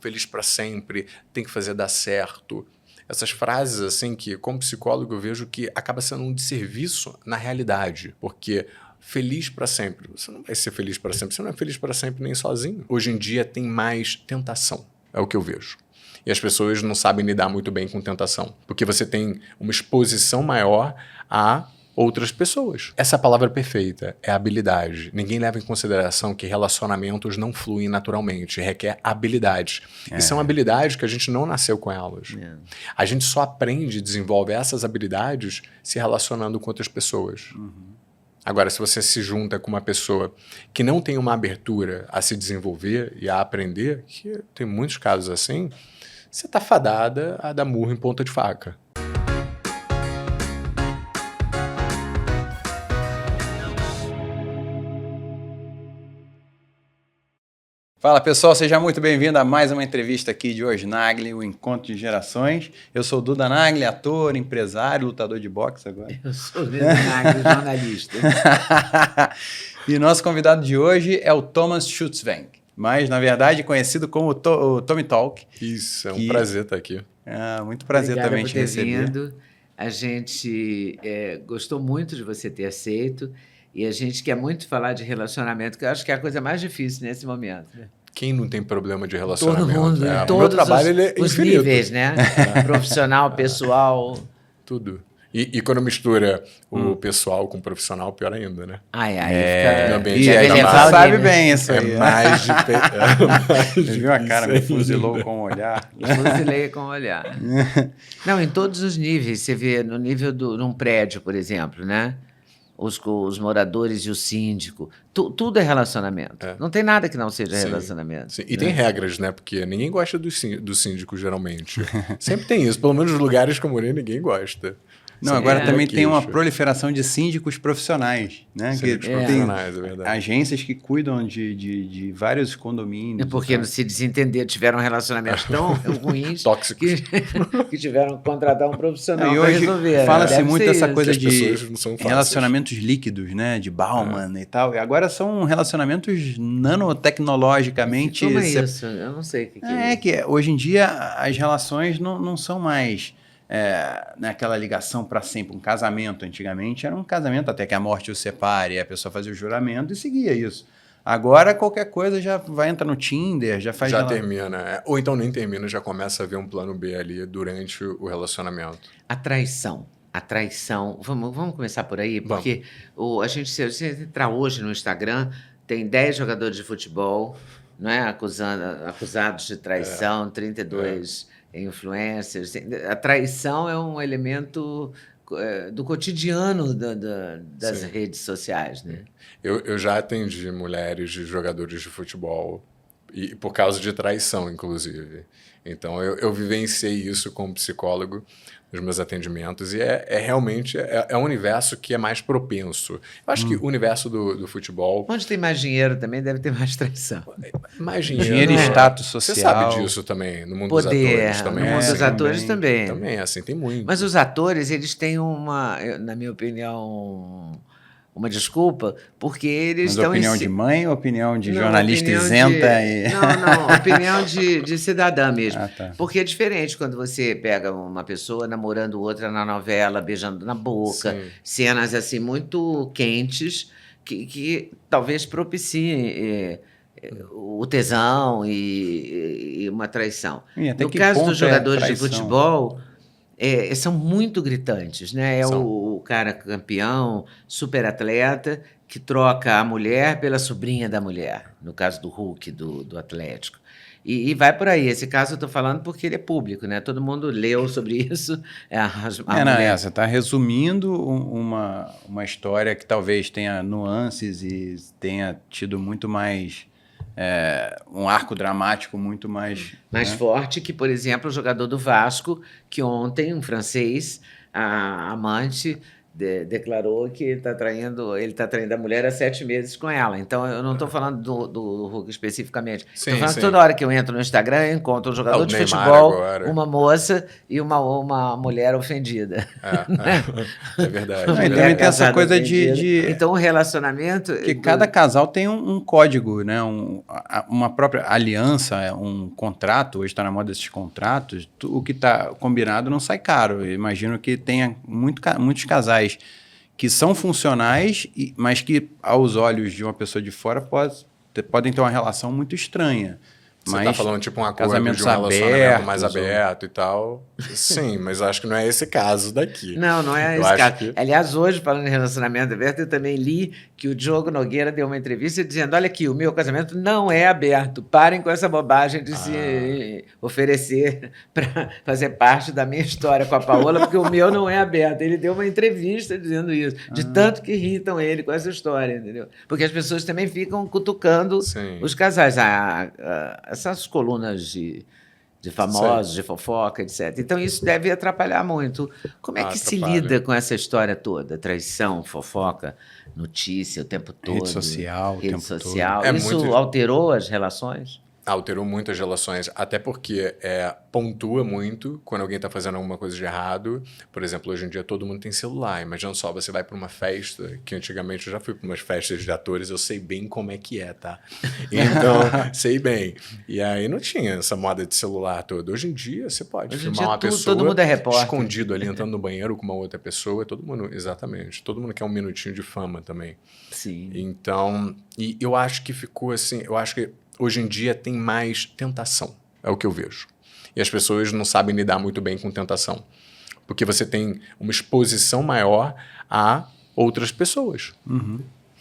feliz para sempre, tem que fazer dar certo. Essas frases, assim, que como psicólogo eu vejo que acaba sendo um desserviço na realidade, porque feliz para sempre, você não vai ser feliz para sempre, você não é feliz para sempre nem sozinho. Hoje em dia tem mais tentação, é o que eu vejo. E as pessoas não sabem lidar muito bem com tentação, porque você tem uma exposição maior a outras pessoas. Essa palavra perfeita é habilidade. Ninguém leva em consideração que relacionamentos não fluem naturalmente, requer habilidades. E são habilidades que a gente não nasceu com elas. A gente só aprende e desenvolve essas habilidades se relacionando com outras pessoas. Agora, se você se junta com uma pessoa que não tem uma abertura a se desenvolver e a aprender, que tem muitos casos assim, você está fadada a dar murro em ponta de faca. Fala pessoal, seja muito bem-vindo a mais uma entrevista aqui de hoje, Nagli, o Encontro de Gerações. Eu sou o Duda Nagli, ator, empresário, lutador de boxe agora. Eu sou o Duda Nagli, jornalista. E nosso convidado de hoje é o Thomas Schutzweng, mas na verdade conhecido como o Tommy Talk. Isso, é um prazer estar aqui. Muito prazer Obrigada também por te ter receber. vindo. A gente gostou muito de você ter aceito e a gente quer muito falar de relacionamento, que eu acho que é a coisa mais difícil nesse momento. Né? Quem não tem problema de relacionamento? Todo mundo, o todos meu trabalho ele é os infinito. níveis, né? Profissional, pessoal. Tudo. E quando mistura o pessoal com o profissional, pior ainda, né? E a gente sabe bem isso aí. É mais Você viu a cara, me fuzilou com o olhar. Fuzilei com o olhar. Não, em todos os níveis. Você vê no nível de um prédio, por exemplo, né? Os moradores e o síndico. Tudo é relacionamento. Não tem nada que não seja relacionamento. Sim. E tem regras, né? Porque ninguém gosta do síndico, geralmente. Sempre tem isso. Pelo menos nos lugares que eu morei, ninguém gosta. Não, agora também tem uma proliferação de síndicos profissionais, né? Síndicos tem profissionais, é verdade. Agências que cuidam de vários condomínios. É porque não se desentender, tiveram relacionamentos tão ruins tóxicos que tiveram que contratar um profissional para hoje resolver. Fala-se muito dessa isso. coisa de relacionamentos líquidos, né? De Bauman e tal. E agora são relacionamentos nanotecnologicamente... Como é isso? Eu não sei o que é. É que hoje em dia as relações não são mais... naquela ligação para sempre, um casamento antigamente era um casamento até que a morte o separe, a pessoa fazia o juramento e seguia isso. Agora qualquer coisa já vai entrar no Tinder, já faz... Já termina, ou então nem termina, já começa a ver um plano B ali durante o relacionamento. A traição, vamos começar por aí, porque se você entrar hoje no Instagram, tem 10 jogadores de futebol, não é? Acusados de traição, 32... influencers. A traição é um elemento do cotidiano das redes sociais, né? Eu já atendi mulheres de jogadores de futebol e por causa de traição, inclusive. Então, eu vivenciei isso como psicólogo nos meus atendimentos e realmente um universo que é mais propenso. Eu acho que o universo do futebol... Onde tem mais dinheiro também deve ter mais traição. Mais dinheiro e status social. Você sabe disso também, no mundo dos atores também. No mundo dos atores também. Também, assim, tem muito. Mas os atores, eles têm na minha opinião... uma desculpa, porque eles estão... opinião de mãe ou opinião de jornalista isenta? Não, opinião de cidadã mesmo. Tá. Porque é diferente quando você pega uma pessoa namorando outra na novela, beijando na boca, cenas assim muito quentes, que talvez propiciem o tesão e uma traição. No caso dos jogadores de futebol... são muito gritantes, né? O cara campeão, super atleta, que troca a mulher pela sobrinha da mulher, no caso do Hulk, do Atlético. E vai por aí. Esse caso eu estou falando porque ele é público, né? Todo mundo leu sobre isso. Você está resumindo uma história que talvez tenha nuances e tenha tido muito mais... um arco dramático muito mais forte que, por exemplo, o jogador do Vasco, que ontem, um francês, a amante, declarou que ele está traindo a mulher há 7 meses com ela. Então, eu não estou falando do Hulk especificamente. Estou falando que toda hora que eu entro no Instagram, eu encontro um jogador de futebol, uma moça e uma mulher ofendida. É verdade. Não, e também tem essa coisa de... Então, o relacionamento... Que cada casal tem um código, né? Uma própria aliança, um contrato. Hoje está na moda esses contratos. O que está combinado não sai caro. Eu imagino que tenha muitos casais que são funcionais, mas que, aos olhos de uma pessoa de fora, podem ter uma relação muito estranha. Você está falando tipo um acordo de um relacionamento mais aberto e tal. Sim, mas eu acho que não é esse caso daqui. Não é esse caso. Aliás, hoje, falando em relacionamento aberto, eu também li que o Diogo Nogueira deu uma entrevista dizendo: olha aqui, o meu casamento não é aberto. Parem com essa bobagem de se oferecer para fazer parte da minha história com a Paola, porque o meu não é aberto. Ele deu uma entrevista dizendo isso, de tanto que irritam ele com essa história, entendeu? Porque as pessoas também ficam cutucando os casais. Essas colunas de famosos, de fofoca, etc. Então, isso deve atrapalhar muito. Como é que se lida com essa história toda? Traição, fofoca, notícia o tempo todo. Rede social. Isso alterou as relações? Alterou muito as relações, até porque pontua muito quando alguém está fazendo alguma coisa de errado. Por exemplo, hoje em dia todo mundo tem celular. Imagina só, você vai para uma festa, que antigamente eu já fui para umas festas de atores, eu sei bem como é que tá? Então, sei bem. E aí não tinha essa moda de celular toda. Hoje em dia você pode filmar uma pessoa todo mundo é repórter, escondido ali, entrando no banheiro com uma outra pessoa. Todo mundo, exatamente. Todo mundo quer um minutinho de fama também. Sim. Então, e eu acho que ficou assim, eu acho que hoje em dia tem mais tentação, é o que eu vejo. E as pessoas não sabem lidar muito bem com tentação. Porque você tem uma exposição maior a outras pessoas. Uhum.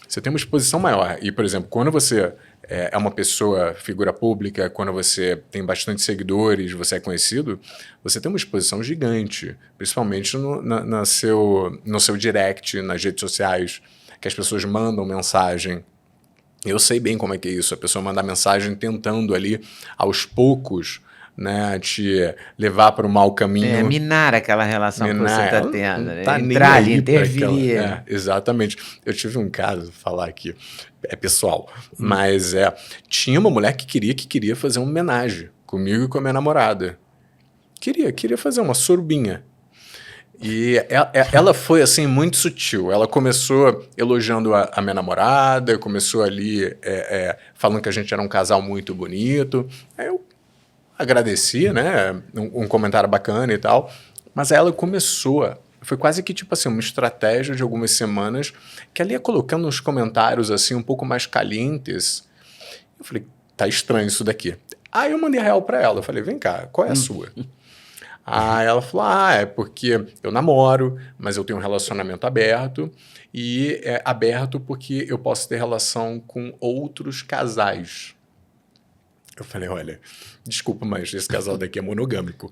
Você tem uma exposição maior. E, por exemplo, quando você é uma pessoa, figura pública, quando você tem bastante seguidores, você é conhecido, você tem uma exposição gigante. Principalmente no seu direct, nas redes sociais, que as pessoas mandam mensagem. Eu sei bem como é que é isso, a pessoa manda mensagem tentando ali, aos poucos, né, te levar para o mau caminho. Minar aquela relação que você está tendo. Né? Tá entrar ali, interferir. Exatamente. Eu tive um caso, vou falar aqui, é pessoal, mas tinha uma mulher que queria fazer uma homenagem comigo e com a minha namorada. Queria fazer uma surubinha. E ela foi, assim, muito sutil. Ela começou elogiando a minha namorada, começou ali falando que a gente era um casal muito bonito. Aí eu agradeci, né? Um comentário bacana e tal. Mas aí ela começou... Foi quase que, tipo assim, uma estratégia de algumas semanas que ela ia colocando uns comentários, assim, um pouco mais calientes. Eu falei, tá estranho isso daqui. Aí eu mandei real pra ela. Eu falei, vem cá, qual é a sua? Aí ela falou, é porque eu namoro, mas eu tenho um relacionamento aberto, e é aberto porque eu posso ter relação com outros casais. Eu falei, olha, desculpa, mas esse casal daqui é monogâmico.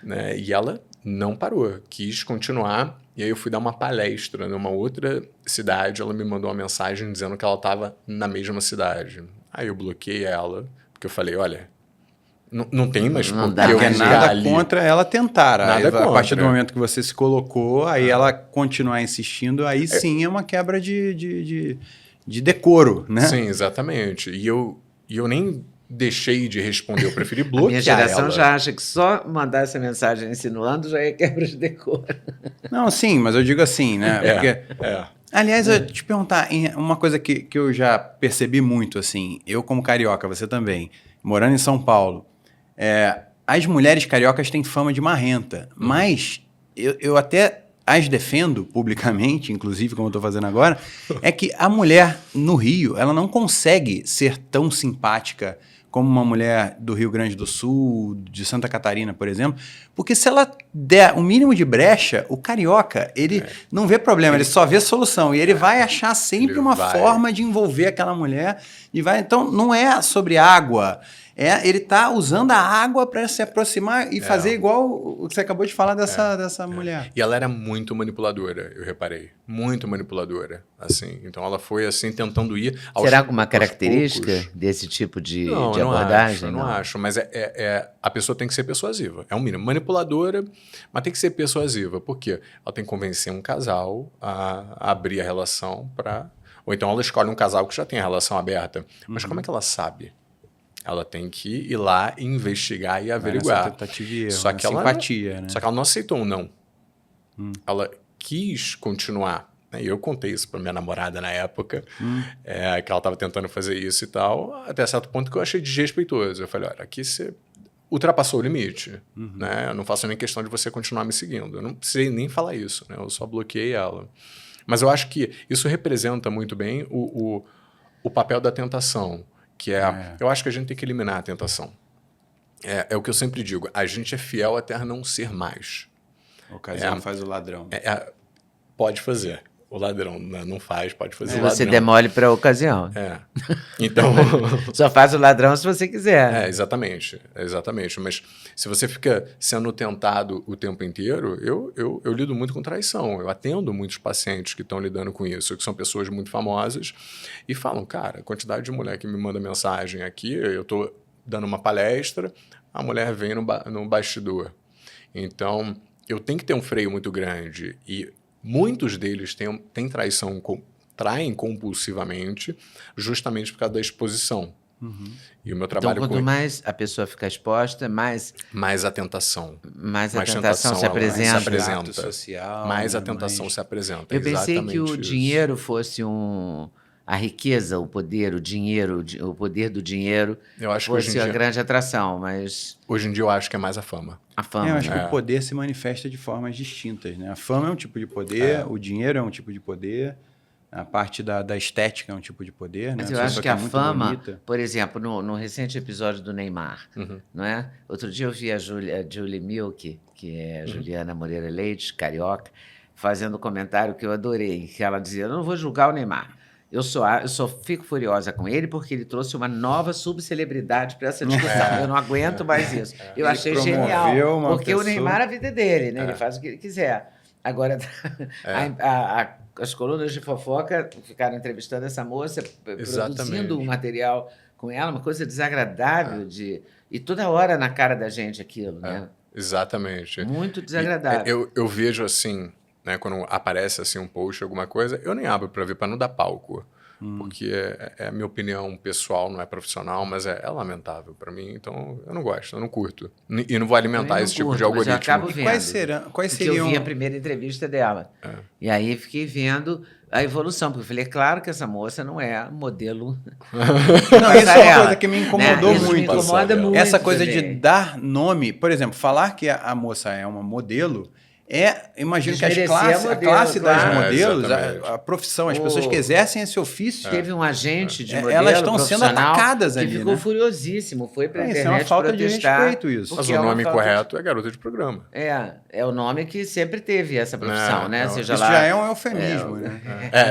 Né? E ela não parou, quis continuar, e aí eu fui dar uma palestra numa outra cidade, ela me mandou uma mensagem dizendo que ela estava na mesma cidade. Aí eu bloqueei ela, porque eu falei, olha... Não tem, mas não dá. Porque nada contra ela tentar. Nada a contra. partir do momento que você se colocou, aí ela continuar insistindo, aí sim é uma quebra de decoro, né? Sim, exatamente. E eu nem deixei de responder, eu preferi bloquear minha geração ela. Já acha que só mandar essa mensagem insinuando já é quebra de decoro. Não, sim, mas eu digo assim, né? Porque... Aliás, eu te perguntar, uma coisa que eu já percebi muito, assim, eu como carioca, você também, morando em São Paulo, as mulheres cariocas têm fama de marrenta, mas eu até as defendo publicamente, inclusive como eu estou fazendo agora, é que a mulher no Rio, ela não consegue ser tão simpática como uma mulher do Rio Grande do Sul, de Santa Catarina, por exemplo, porque se ela der o mínimo de brecha, o carioca, ele não vê problema, ele só vê solução, e ele vai achar sempre uma forma de envolver aquela mulher, então não é sobre água, Ele tá usando a água para se aproximar e fazer igual o que você acabou de falar dessa mulher. E ela era muito manipuladora, eu reparei. Muito manipuladora, assim. Então ela foi, assim, tentando ir... Será alguma aos característica poucos. desse tipo de Não, abordagem? eu não acho. Mas a pessoa tem que ser persuasiva. É um mínimo. Manipuladora, mas tem que ser persuasiva. Por quê? Ela tem que convencer um casal a abrir a relação para... Ou então ela escolhe um casal que já tem a relação aberta. Mas como é que ela sabe? Ela tem que ir lá e investigar e averiguar. Tentativa e erro, Só que ela simpatia, né? Só que ela não aceitou um não. Ela quis continuar. Né? E eu contei isso para minha namorada na época, que ela estava tentando fazer isso e tal, até certo ponto que eu achei desrespeitoso. Eu falei, olha, aqui você ultrapassou o limite. Né? Eu não faço nem questão de você continuar me seguindo. Eu não precisei nem falar isso. Né? Eu só bloqueei ela. Mas eu acho que isso representa muito bem o papel da tentação. Eu acho que a gente tem que eliminar a tentação. É o que eu sempre digo. A gente é fiel até não ser mais. A ocasião faz o ladrão. Pode fazer. O ladrão não faz, pode fazer o Você ladrão. demole para a ocasião. Então... Só faz o ladrão se você quiser. Exatamente. Mas se você fica sendo tentado o tempo inteiro, eu lido muito com traição. Eu atendo muitos pacientes que estão lidando com isso, que são pessoas muito famosas, e falam, cara, a quantidade de mulher que me manda mensagem aqui, eu estou dando uma palestra, a mulher vem no bastidor. Então, eu tenho que ter um freio muito grande. E muitos deles têm traição, traem compulsivamente, justamente por causa da exposição. E o meu trabalho então, quanto mais a pessoa fica exposta, mais a tentação. Mais a tentação se apresenta. Social, mais a tentação se apresenta. Eu pensei Exatamente que o isso. dinheiro fosse a riqueza, o poder, o poder do dinheiro Eu acho que fosse hoje em a dia, grande atração, mas hoje em dia eu acho que é mais a fama. a fama. Eu acho que o poder se manifesta de formas distintas, né? A fama é um tipo de poder, o dinheiro é um tipo de poder, a parte da estética é um tipo de poder, né? Mas eu acho que a muito fama, bonita. por exemplo, no recente episódio do Neymar, não é? Outro dia eu vi a Julie Milk, que é a Juliana Moreira Leite, carioca, fazendo um comentário que eu adorei, que ela dizia, eu não vou julgar o Neymar, eu só fico furiosa com ele porque ele trouxe uma nova subcelebridade para essa discussão. Eu não aguento mais isso. Eu Ele achei promoveu genial, uma porque pessoa... o Neymar, a vida dele, né? Ele faz o que ele quiser. Agora, as colunas de fofoca ficaram entrevistando essa moça, produzindo um material com ela, uma coisa desagradável e toda hora na cara da gente aquilo, né? Exatamente. Muito desagradável. Eu vejo assim, né, quando aparece assim um post, alguma coisa, eu nem abro para ver, para não dar palco. Porque é a minha opinião pessoal, não é profissional, mas é lamentável para mim, então eu não gosto, eu não curto. E não vou alimentar esse tipo de algoritmo. Eu acabo vendo. Quais seriam... Eu vi a primeira entrevista dela. E aí fiquei vendo a evolução, porque eu falei, claro que essa moça não é modelo. Não, isso é uma coisa que me incomodou Isso muito. me incomoda muito. Essa coisa de também. dar nome, por exemplo, falar que a moça é uma modelo, imagino que Desmerecer a classe das claro. modelos, Exatamente. a profissão, as pessoas que exercem esse ofício, Teve um agente de modelo elas estão sendo profissional atacadas que ali, ficou né? furiosíssimo, foi para a Isso internet é uma falta de protestar. respeito isso. Mas porque o é uma nome falta correto é garota de programa. É o nome que sempre teve essa profissão, né? Seja Isso lá, já é um eufemismo, né?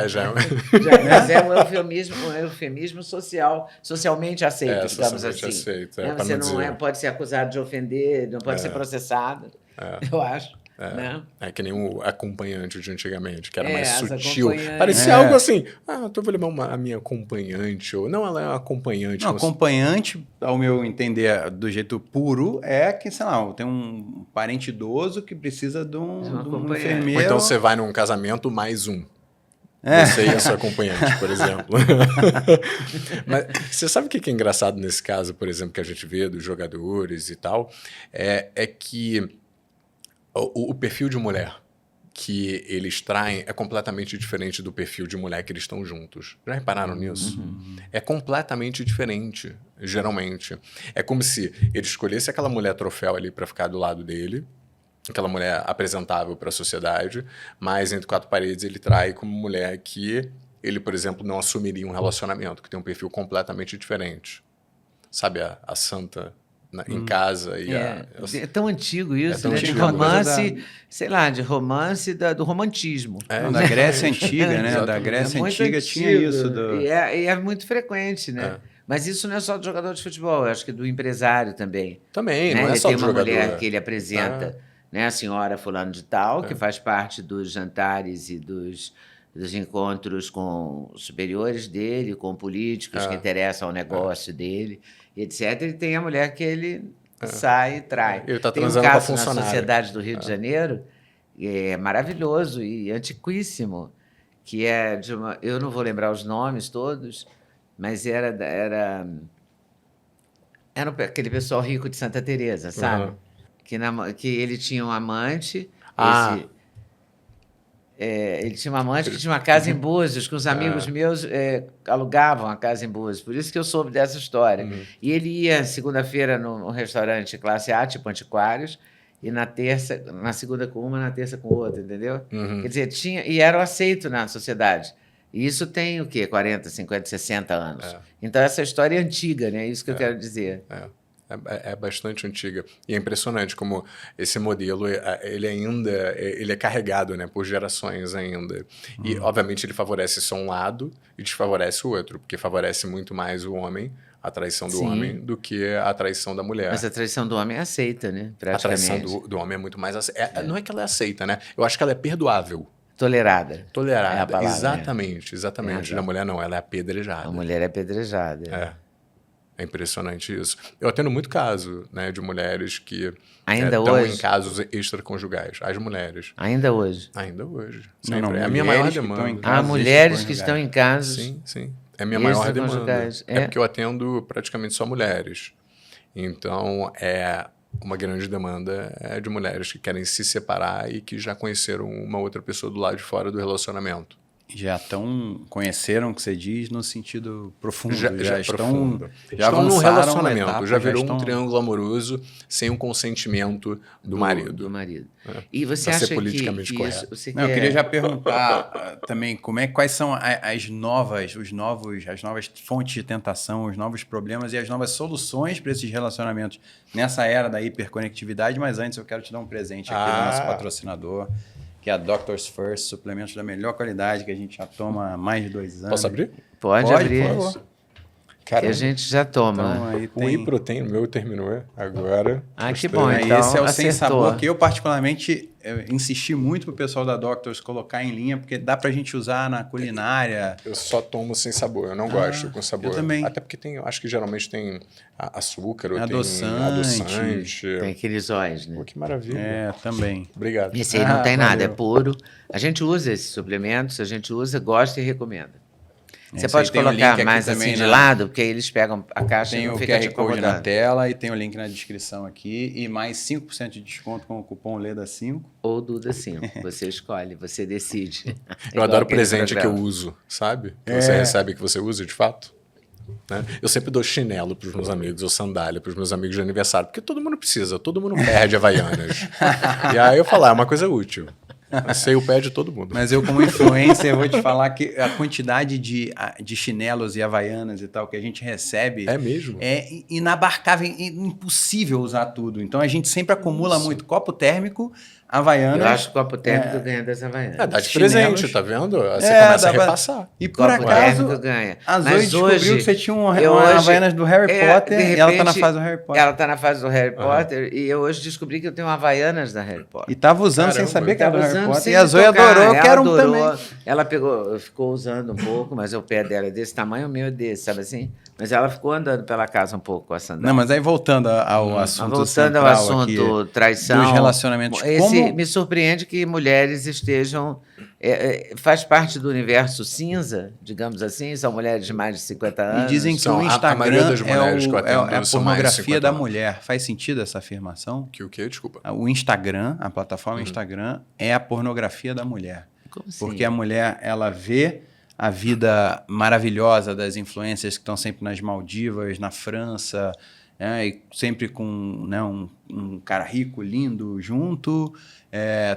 Já. Mas é um eufemismo socialmente aceito, digamos socialmente assim. aceito, Né? pra Você não não dizer. pode ser acusado de ofender, não pode ser processado, eu acho. Né? É que nem o acompanhante de antigamente, que era mais as sutil. acompanhantes. Parecia algo assim, eu vou levar a minha acompanhante, ou não, ela é uma acompanhante. Não, acompanhante, ao meu entender, do jeito puro, é que, sei lá, tem um parente idoso que precisa de um acompanhante. enfermeiro. Ou então você vai num casamento mais um. Você e a sua acompanhante, por exemplo. Mas você sabe o que é engraçado nesse caso, por exemplo, que a gente vê dos jogadores e tal? É que o perfil de mulher que eles traem é completamente diferente do perfil de mulher que eles estão juntos. Já repararam nisso? É completamente diferente, geralmente. É como se ele escolhesse aquela mulher troféu ali para ficar do lado dele, aquela mulher apresentável para a sociedade, mas entre quatro paredes ele trai como mulher que ele, por exemplo, não assumiria um relacionamento, que tem um perfil completamente diferente. Sabe a santa em casa? É tão antigo isso, tão né? antigo, De romance, sei lá, de romance do romantismo. Da Grécia Antiga, né? Da Grécia muito Antiga antigo. tinha isso. E é muito frequente, né? Mas isso não é só do jogador de futebol, eu acho que do empresário também. Também, Né? não é Ele só tem do uma jogador. mulher que ele apresenta, né? A senhora fulano de tal, que faz parte dos jantares e dos encontros com os superiores dele, com políticos que interessam ao negócio dele, etc. E tem a mulher que ele sai e trai. Ele tá Tem um transando com a caso na funcionária. Sociedade do Rio de Janeiro, é maravilhoso e antiquíssimo, que é de uma... Eu não vou lembrar os nomes todos, mas era aquele pessoal rico de Santa Teresa, sabe? Que ele tinha um amante, ele tinha um amante que tinha uma casa em Búzios, que os amigos meus alugavam a casa em Búzios, por isso que eu soube dessa história. E ele ia segunda-feira no restaurante classe A, tipo Antiquários, e na segunda com uma, na terça com outra, entendeu? Quer dizer, e era aceito na sociedade. E isso tem o quê? 40, 50, 60 anos. Então essa história é antiga, né? É isso que eu quero dizer. É bastante antiga. E é impressionante como esse modelo, ele é carregado, né, por gerações ainda. E, obviamente, ele favorece só um lado e desfavorece o outro, porque favorece muito mais o homem, a traição do homem, do que a traição da mulher. Mas a traição do homem é aceita, né? Praticamente. A traição do homem é muito mais aceita. Não é que ela é aceita, né? Eu acho que ela é perdoável. Tolerada. Tolerada. É a palavra, Exatamente. Da mulher não, ela é apedrejada. A mulher é apedrejada. É impressionante isso. Eu atendo muito caso, né, de mulheres que Ainda estão hoje? em casos extraconjugais. As mulheres. Ainda hoje? Ainda hoje. Não, Sempre. É a minha maior mulheres que estão em demanda. casa. Há mulheres que estão em casos. Sim. É a minha maior demanda. Extraconjugais, É porque eu atendo praticamente só mulheres. Então, uma grande demanda de mulheres que querem se separar e que já conheceram uma outra pessoa do lado de fora do relacionamento. Conheceram o que você diz no sentido profundo. Já estão avançaram num relacionamento, etapa, já virou um triângulo amoroso sem o consentimento do marido. Do marido. E você Pra ser acha politicamente que correto. isso... Eu queria já perguntar também quais são as novas fontes de tentação, os novos problemas e as novas soluções para esses relacionamentos nessa era da hiperconectividade, mas antes eu quero te dar um presente aqui do nosso patrocinador, que é a Doctors First, suplementos da melhor qualidade que a gente já toma há mais de 2 anos. Posso abrir? Pode abrir. Por favor. Que a gente já toma. Então, aí O whey protein, o meu terminou agora. Que Gostei. bom, então esse é o acertou. sem sabor, que eu particularmente insisti muito pro pessoal da Doctors colocar em linha, porque dá pra gente usar na culinária. Eu só tomo sem sabor, eu não gosto com sabor. Eu também. Até porque acho que geralmente tem açúcar, ou Adoçante. tem adoçante. Tem aqueles óis, né? Pô, que maravilha. Também. Obrigado. Esse aí não tem nada, é valeu. puro. A gente usa esses suplementos, a gente usa, gosta e recomenda. Você Esse aí pode tem o link colocar aqui mais também assim de na- lado, porque aí eles pegam a caixa Tem e não o fica te QR Code na incomodando. tela e tem o link na descrição aqui. E mais 5% de desconto com o cupom LEDA5. Ou Duda 5. Você escolhe, você decide. Eu Igual adoro aquele presente que eu programa. uso, sabe? Que você recebe que você usa de fato. Né? Eu sempre dou chinelo para os meus amigos, ou sandália para os meus amigos de aniversário, porque todo mundo precisa, todo mundo perde Havaianas. E aí eu falo, é uma coisa útil. Sei o pé de todo mundo. Mas eu, como influencer, vou te falar que a quantidade de chinelos e havaianas e tal que a gente recebe É mesmo? é inabarcável, impossível usar tudo. Então a gente sempre acumula muito copo térmico, havaianas. Eu acho que o copo térmico ganha das Havaianas. Dá de chinelos. presente, tá vendo? Você começa a repassar. E por Copo acaso, térmico ganha. a Zoe Mas descobriu hoje- que você tinha uma eu hoje- havaianas do Harry Potter de e ela tá na repente, fase do Harry Potter. Ela tá na fase do Harry Potter e eu hoje descobri que eu tenho Havaianas da Harry Potter. E tava usando sem Caramba. saber que era do Tava Harry usando Potter. sem E a me Zoe tocar, adorou, eu ela quero um adorou. também. Ela ficou usando um pouco, mas o pé dela é desse tamanho, o meu é desse, sabe assim? Mas ela ficou andando pela casa um pouco com a sandália. Não, mas aí voltando ao assunto Voltando ao central assunto aqui, traição. dos relacionamentos, Me surpreende que mulheres estejam. Faz parte do universo cinza, digamos assim, são mulheres de mais de 50 anos. E dizem que São o a Instagram maioria das mulheres que eu atendo é a são mais de pornografia 50 da anos. mulher. Faz sentido essa afirmação? Que o quê? Desculpa. O Instagram, a plataforma Instagram, é a pornografia da mulher. Como assim? Porque a mulher, ela vê a vida maravilhosa das influências que estão sempre nas Maldivas, na França, né, e sempre com, né, um cara rico, lindo junto.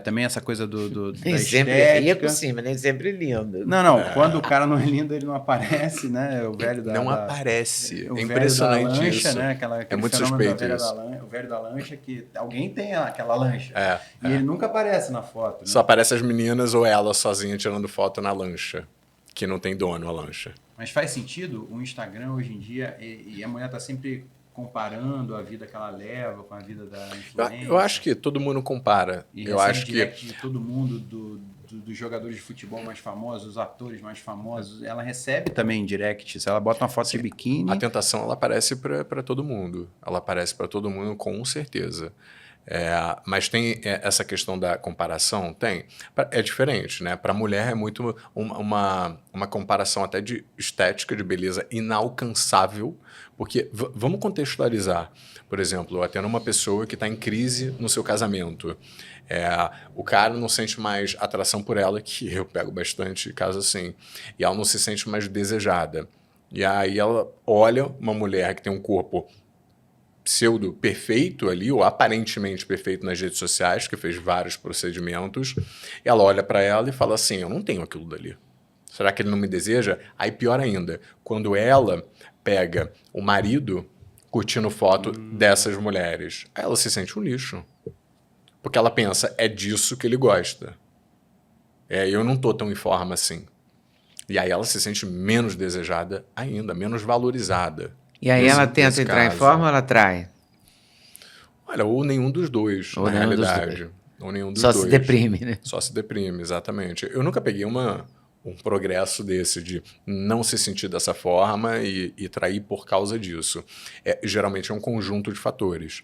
Também essa coisa da Nem sempre estética. rico, sim, mas nem sempre lindo. Não. Quando o cara não é lindo, ele não aparece, né? O velho Não aparece. o É velho impressionante da lancha, isso. né? Aquele muito fenômeno suspeito da isso. o velho da lancha, que alguém tem aquela lancha. E É. ele nunca aparece na foto. Né? Só aparece as meninas ou ela sozinha tirando foto na lancha. Que não tem dono a lancha. Mas faz sentido o Instagram hoje em dia e a mulher tá sempre comparando a vida que ela leva com a vida da influência. Eu acho que todo mundo compara. E eu recebe acho que direct de todo mundo, dos jogadores de futebol mais famosos, dos atores mais famosos. Ela recebe também direct. Se ela bota uma foto de biquíni... a tentação ela aparece para todo mundo. Ela aparece para todo mundo com certeza. Mas tem essa questão da comparação? Tem. É diferente, né? Para a mulher é muito uma comparação até de estética, de beleza inalcançável, porque vamos contextualizar. Por exemplo, eu atendo uma pessoa que está em crise no seu casamento. O cara não sente mais atração por ela, que eu pego bastante caso assim, e ela não se sente mais desejada. E aí ela olha uma mulher que tem um corpo pseudo perfeito ali, ou aparentemente perfeito nas redes sociais, que fez vários procedimentos, ela olha para ela e fala assim, eu não tenho aquilo dali. Será que ele não me deseja? Aí pior ainda, quando ela pega o marido curtindo foto dessas mulheres, aí ela se sente um lixo. Porque ela pensa, é disso que ele gosta. Eu não tô tão em forma assim. E aí ela se sente menos desejada ainda, menos valorizada. E aí ela tenta entrar em forma ou ela trai? Olha, ou nenhum dos dois, na realidade. Ou nenhum dos dois. Só se deprime, né? Só se deprime, exatamente. Eu nunca peguei um progresso desse de não se sentir dessa forma e trair por causa disso. Geralmente é um conjunto de fatores.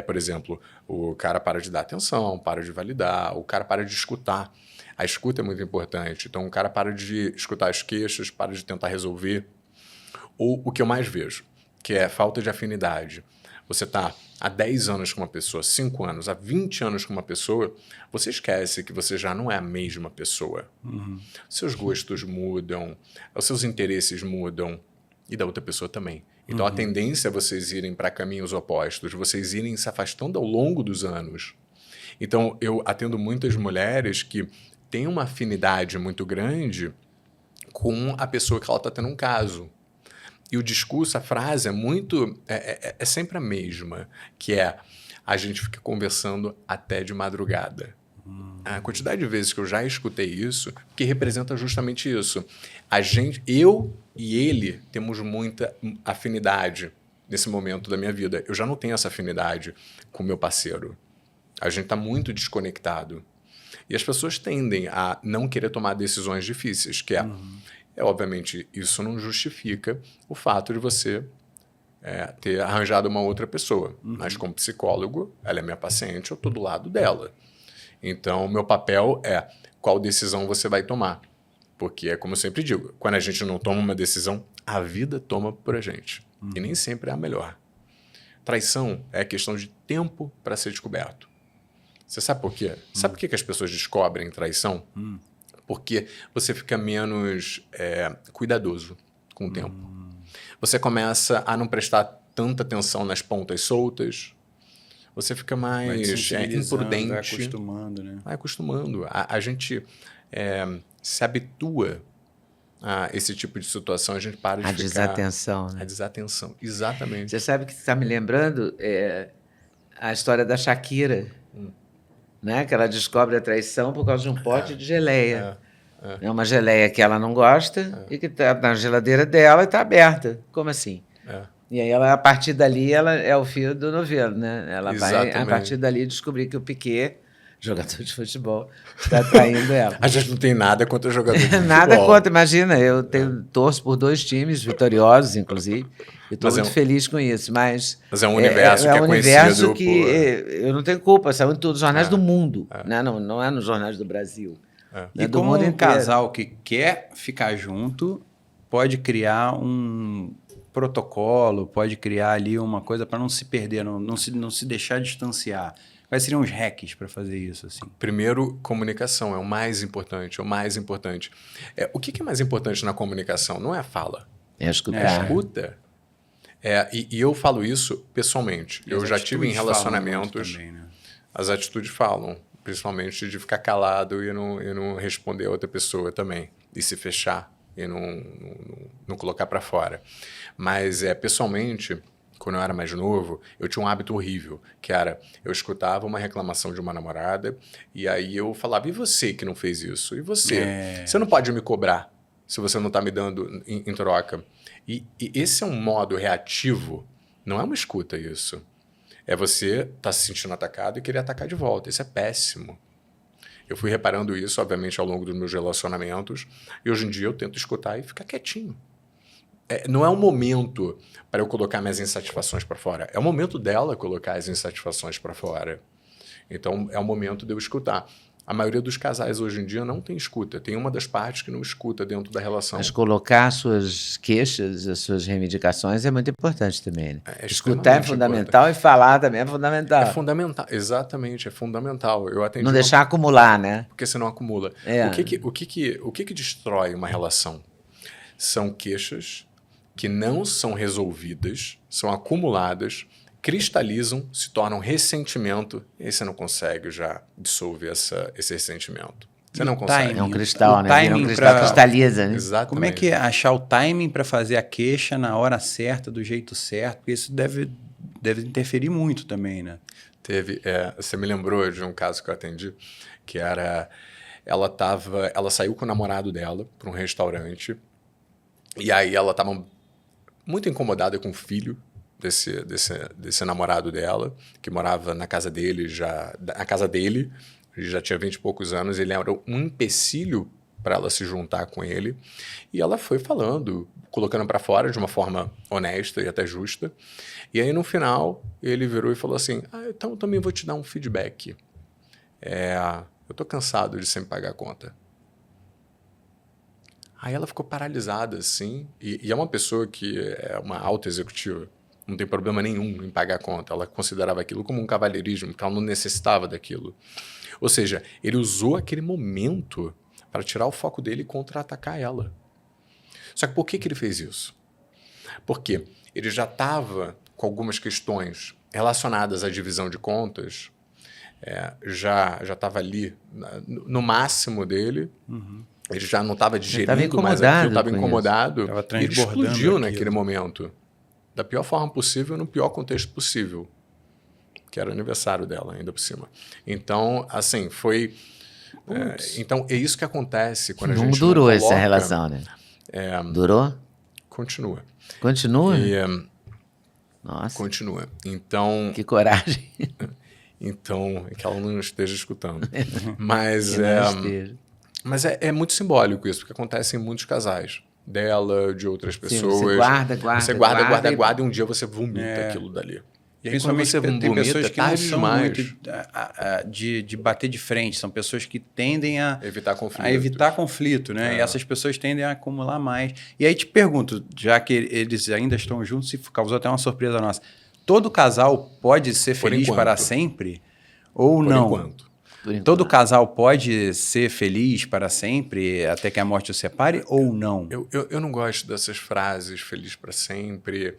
Por exemplo, o cara para de dar atenção, para de validar, o cara para de escutar. A escuta é muito importante. Então, o cara para de escutar as queixas, para de tentar resolver. Ou o que eu mais vejo, que é falta de afinidade. Você está há 10 anos com uma pessoa, 5 anos, há 20 anos com uma pessoa, você esquece que você já não é a mesma pessoa. Seus gostos mudam, os seus interesses mudam, e da outra pessoa também. Então, a tendência é vocês irem para caminhos opostos, vocês irem se afastando ao longo dos anos. Então, eu atendo muitas mulheres que têm uma afinidade muito grande com a pessoa que ela está tendo um caso. E o discurso, a frase é sempre a mesma, que é a gente fica conversando até de madrugada. A quantidade de vezes que eu já escutei isso, que representa justamente isso. Eu e ele temos muita afinidade nesse momento da minha vida. Eu já não tenho essa afinidade com o meu parceiro. A gente está muito desconectado. E as pessoas tendem a não querer tomar decisões difíceis, que obviamente, isso não justifica o fato de você ter arranjado uma outra pessoa. Mas, como psicólogo, ela é minha paciente, eu estou do lado dela. Então, o meu papel é qual decisão você vai tomar. Porque, como eu sempre digo, quando a gente não toma uma decisão, a vida toma por a gente. E nem sempre é a melhor. Traição é questão de tempo para ser descoberto. Você sabe por quê? Sabe por que as pessoas descobrem traição? Porque você fica menos cuidadoso com o tempo. Você começa a não prestar tanta atenção nas pontas soltas. Você fica mais imprudente. Vai acostumando, né? Vai acostumando. A gente se habitua a esse tipo de situação, a gente para de ficar... A desatenção, né? A desatenção, exatamente. Você sabe que está me lembrando a história da Shakira, né? Que ela descobre a traição por causa de um pote de geleia. É uma geleia que ela não gosta e que está na geladeira dela e está aberta. Como assim? E aí, a partir dali, ela é o fio do novelo, né? Ela vai, a partir dali, descobrir que o Piquet, jogador de futebol, está traindo ela. A gente não tem nada contra jogador de futebol. Nada contra, imagina. Eu torço por 2 times vitoriosos, inclusive. E estou muito feliz com isso. Mas é um universo que é um universo conhecido que eu não tenho culpa. Saiu em todos os jornais do mundo. Né? Não é nos jornais do Brasil. E como um casal que quer ficar junto, pode criar um protocolo, pode criar ali uma coisa para não se perder, não se deixar distanciar. Quais seriam os hacks para fazer isso? Assim? Primeiro, comunicação é o mais importante. O que é mais importante na comunicação? Não é a fala. É escutar. Escuta. E eu falo isso pessoalmente. Eu já tive em relacionamentos... Também, né? As atitudes falam. Principalmente de ficar calado e não responder a outra pessoa também. E se fechar e não colocar para fora. Mas, pessoalmente, quando eu era mais novo, eu tinha um hábito horrível, que era, eu escutava uma reclamação de uma namorada, e aí eu falava, e você que não fez isso? E você? Você não pode me cobrar. se você não está me dando em troca? E esse é um modo reativo, não é uma escuta isso. É você estar se sentindo atacado e querer atacar de volta. Isso é péssimo. Eu fui reparando isso, obviamente, ao longo dos meus relacionamentos, e hoje em dia eu tento escutar e ficar quietinho. Não é um momento para eu colocar minhas insatisfações para fora. É o momento dela colocar as insatisfações para fora. Então, é o momento de eu escutar. A maioria dos casais hoje em dia não tem escuta. Tem uma das partes que não escuta dentro da relação. Mas colocar as suas queixas, as suas reivindicações é muito importante também. Né? Escutar é extremamente fundamental e falar também é fundamental. É fundamental, exatamente, é fundamental. Eu atendi Não deixar acumular, né? porque senão acumula. O que destrói uma relação? São queixas que não são resolvidas, são acumuladas, cristalizam, se tornam ressentimento, e aí você não consegue já dissolver esse ressentimento. Você não consegue. É um cristal, né? Vira um cristal, cristaliza, né? Exatamente. Como é que é achar o timing para fazer a queixa na hora certa, do jeito certo? Porque isso deve interferir muito também, né? Você me lembrou de um caso que eu atendi, que era... Ela saiu com o namorado dela para um restaurante, e aí ela estava muito incomodada com o filho desse namorado dela, que morava na casa dele, já tinha 20 e poucos anos, ele era um empecilho para ela se juntar com ele, e ela foi falando, colocando para fora de uma forma honesta e até justa, e aí no final ele virou e falou assim, então eu também vou te dar um feedback, eu tô cansado de sempre pagar a conta. Aí ela ficou paralisada, assim, e é uma pessoa que é uma alta executiva, não tem problema nenhum em pagar a conta. Ela considerava aquilo como um cavalheirismo, porque ela não necessitava daquilo. Ou seja, ele usou aquele momento para tirar o foco dele e contra-atacar ela. Só que por que ele fez isso? Porque ele já estava com algumas questões relacionadas à divisão de contas, já estava ali no máximo dele, ele já não estava digerindo mais aquilo, estava incomodado, e ele explodiu naquele momento. Da pior forma possível, no pior contexto possível, que era o aniversário dela, ainda por cima. Então, assim, foi... então, é isso que acontece quando a gente não durou essa relação, né? Durou? Continua. Continua? Nossa. Continua. Então... Que coragem. Então, é que ela não esteja escutando. Mas, mas é muito simbólico isso, porque acontece em muitos casais. Dela, de outras pessoas. Sim, você guarda e um dia você vomita aquilo dali. E aí, quando você tem pessoas que não são demais, muito de bater de frente, são pessoas que tendem a evitar conflito, né? E essas pessoas tendem a acumular mais. E aí te pergunto, já que eles ainda estão juntos, e causou até uma surpresa nossa, todo casal pode ser feliz para sempre ou não? Por enquanto. Todo casal pode ser feliz para sempre, até que a morte o separe, ou não? Eu não gosto dessas frases, feliz para sempre.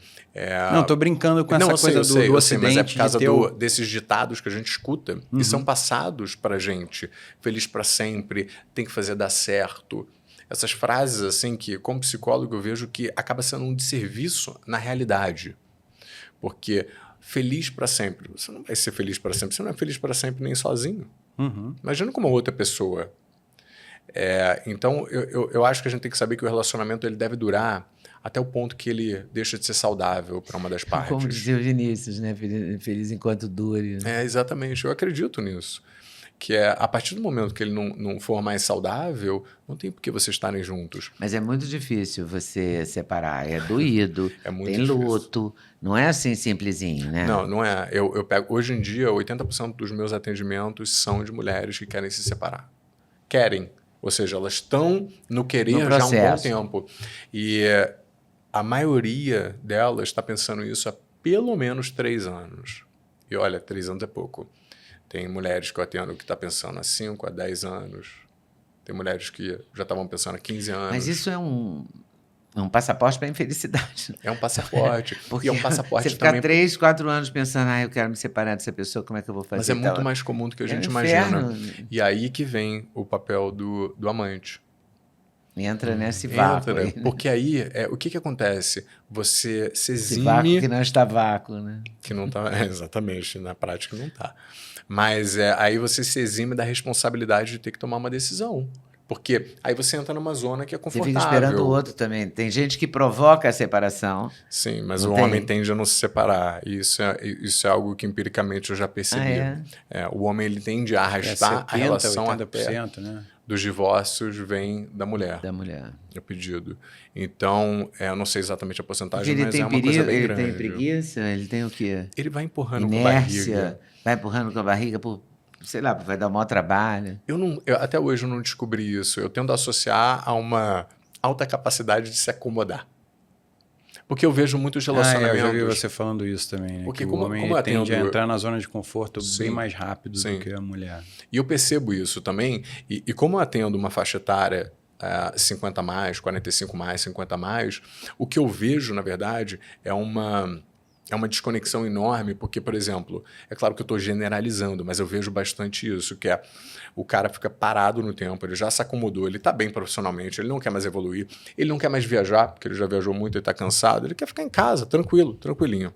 Não, estou brincando com essa coisa do Ocidente. Mas é por causa desses ditados que a gente escuta, e são passados para a gente. Feliz para sempre, tem que fazer dar certo. Essas frases, assim, que como psicólogo eu vejo que acaba sendo um desserviço na realidade. Porque feliz para sempre, você não vai ser feliz para sempre, você não é feliz para sempre nem sozinho. Imagina com uma outra pessoa. Então, eu acho que a gente tem que saber que o relacionamento ele deve durar até o ponto que ele deixa de ser saudável para uma das partes. Como dizia o Vinícius, né? Feliz enquanto dure. Né? Exatamente. Eu acredito nisso. Que a partir do momento que ele não for mais saudável, não tem por que vocês estarem juntos. Mas é muito difícil você separar. É doído, muito tem difícil. luto. Não é assim simplesinho, né? Não é. Eu pego, hoje em dia, 80% dos meus atendimentos são de mulheres que querem se separar. Querem. Ou seja, elas estão no querer já há um bom tempo. E a maioria delas está pensando isso há pelo menos 3 anos. E olha, 3 anos é pouco. Tem mulheres que eu atendo que estão pensando há 5, há 10 anos. Tem mulheres que já estavam pensando há 15 anos. Mas isso é um passaporte para a infelicidade. É um passaporte. Porque e é um passaporte você ficar também... 3, 4 anos pensando, eu quero me separar dessa pessoa, como é que eu vou fazer? Mas é muito mais comum do que a gente imagina. E aí que vem o papel do amante. Entra nesse vácuo. Aí, né? Porque aí, o que acontece? Você se exime... Esse vácuo que não está vácuo, né? Que não está... exatamente, na prática não está. Mas aí você se exime da responsabilidade de ter que tomar uma decisão. Porque aí você entra numa zona que é Você confortável. fica esperando o outro também. Tem gente que provoca a separação. Sim, mas Não o tem? homem tende a não se separar. E isso é algo que empiricamente eu já percebi. Ah, O homem ele tende a É arrastar 70%, a relação 80%, até né? dos divórcios vem da mulher, da mulher. o pedido. Então, eu não sei exatamente a Porque porcentagem, ele mas tem é uma coisa bem ele grande. tem preguiça, ele tem o quê? Ele vai empurrando com a barriga. Inércia, vai empurrando com a barriga por, sei lá, vai dar o maior trabalho. Até hoje eu não descobri isso. Eu tendo a associar a uma alta capacidade de se acomodar. Porque eu vejo muitos relacionamentos... eu já vi você falando isso também, né? Porque que como o homem eu tende a atendo- entrar na zona de conforto Sim, bem mais rápido sim. do que a mulher. E eu percebo isso também. E como eu atendo uma faixa etária 50 mais, 45 mais, 50 mais, o que eu vejo, na verdade, é uma desconexão enorme, porque, por exemplo, é claro que eu estou generalizando, mas eu vejo bastante isso, que é o cara fica parado no tempo, ele já se acomodou, ele está bem profissionalmente, ele não quer mais evoluir, ele não quer mais viajar, porque ele já viajou muito e está cansado, ele quer ficar em casa, tranquilo, tranquilinho.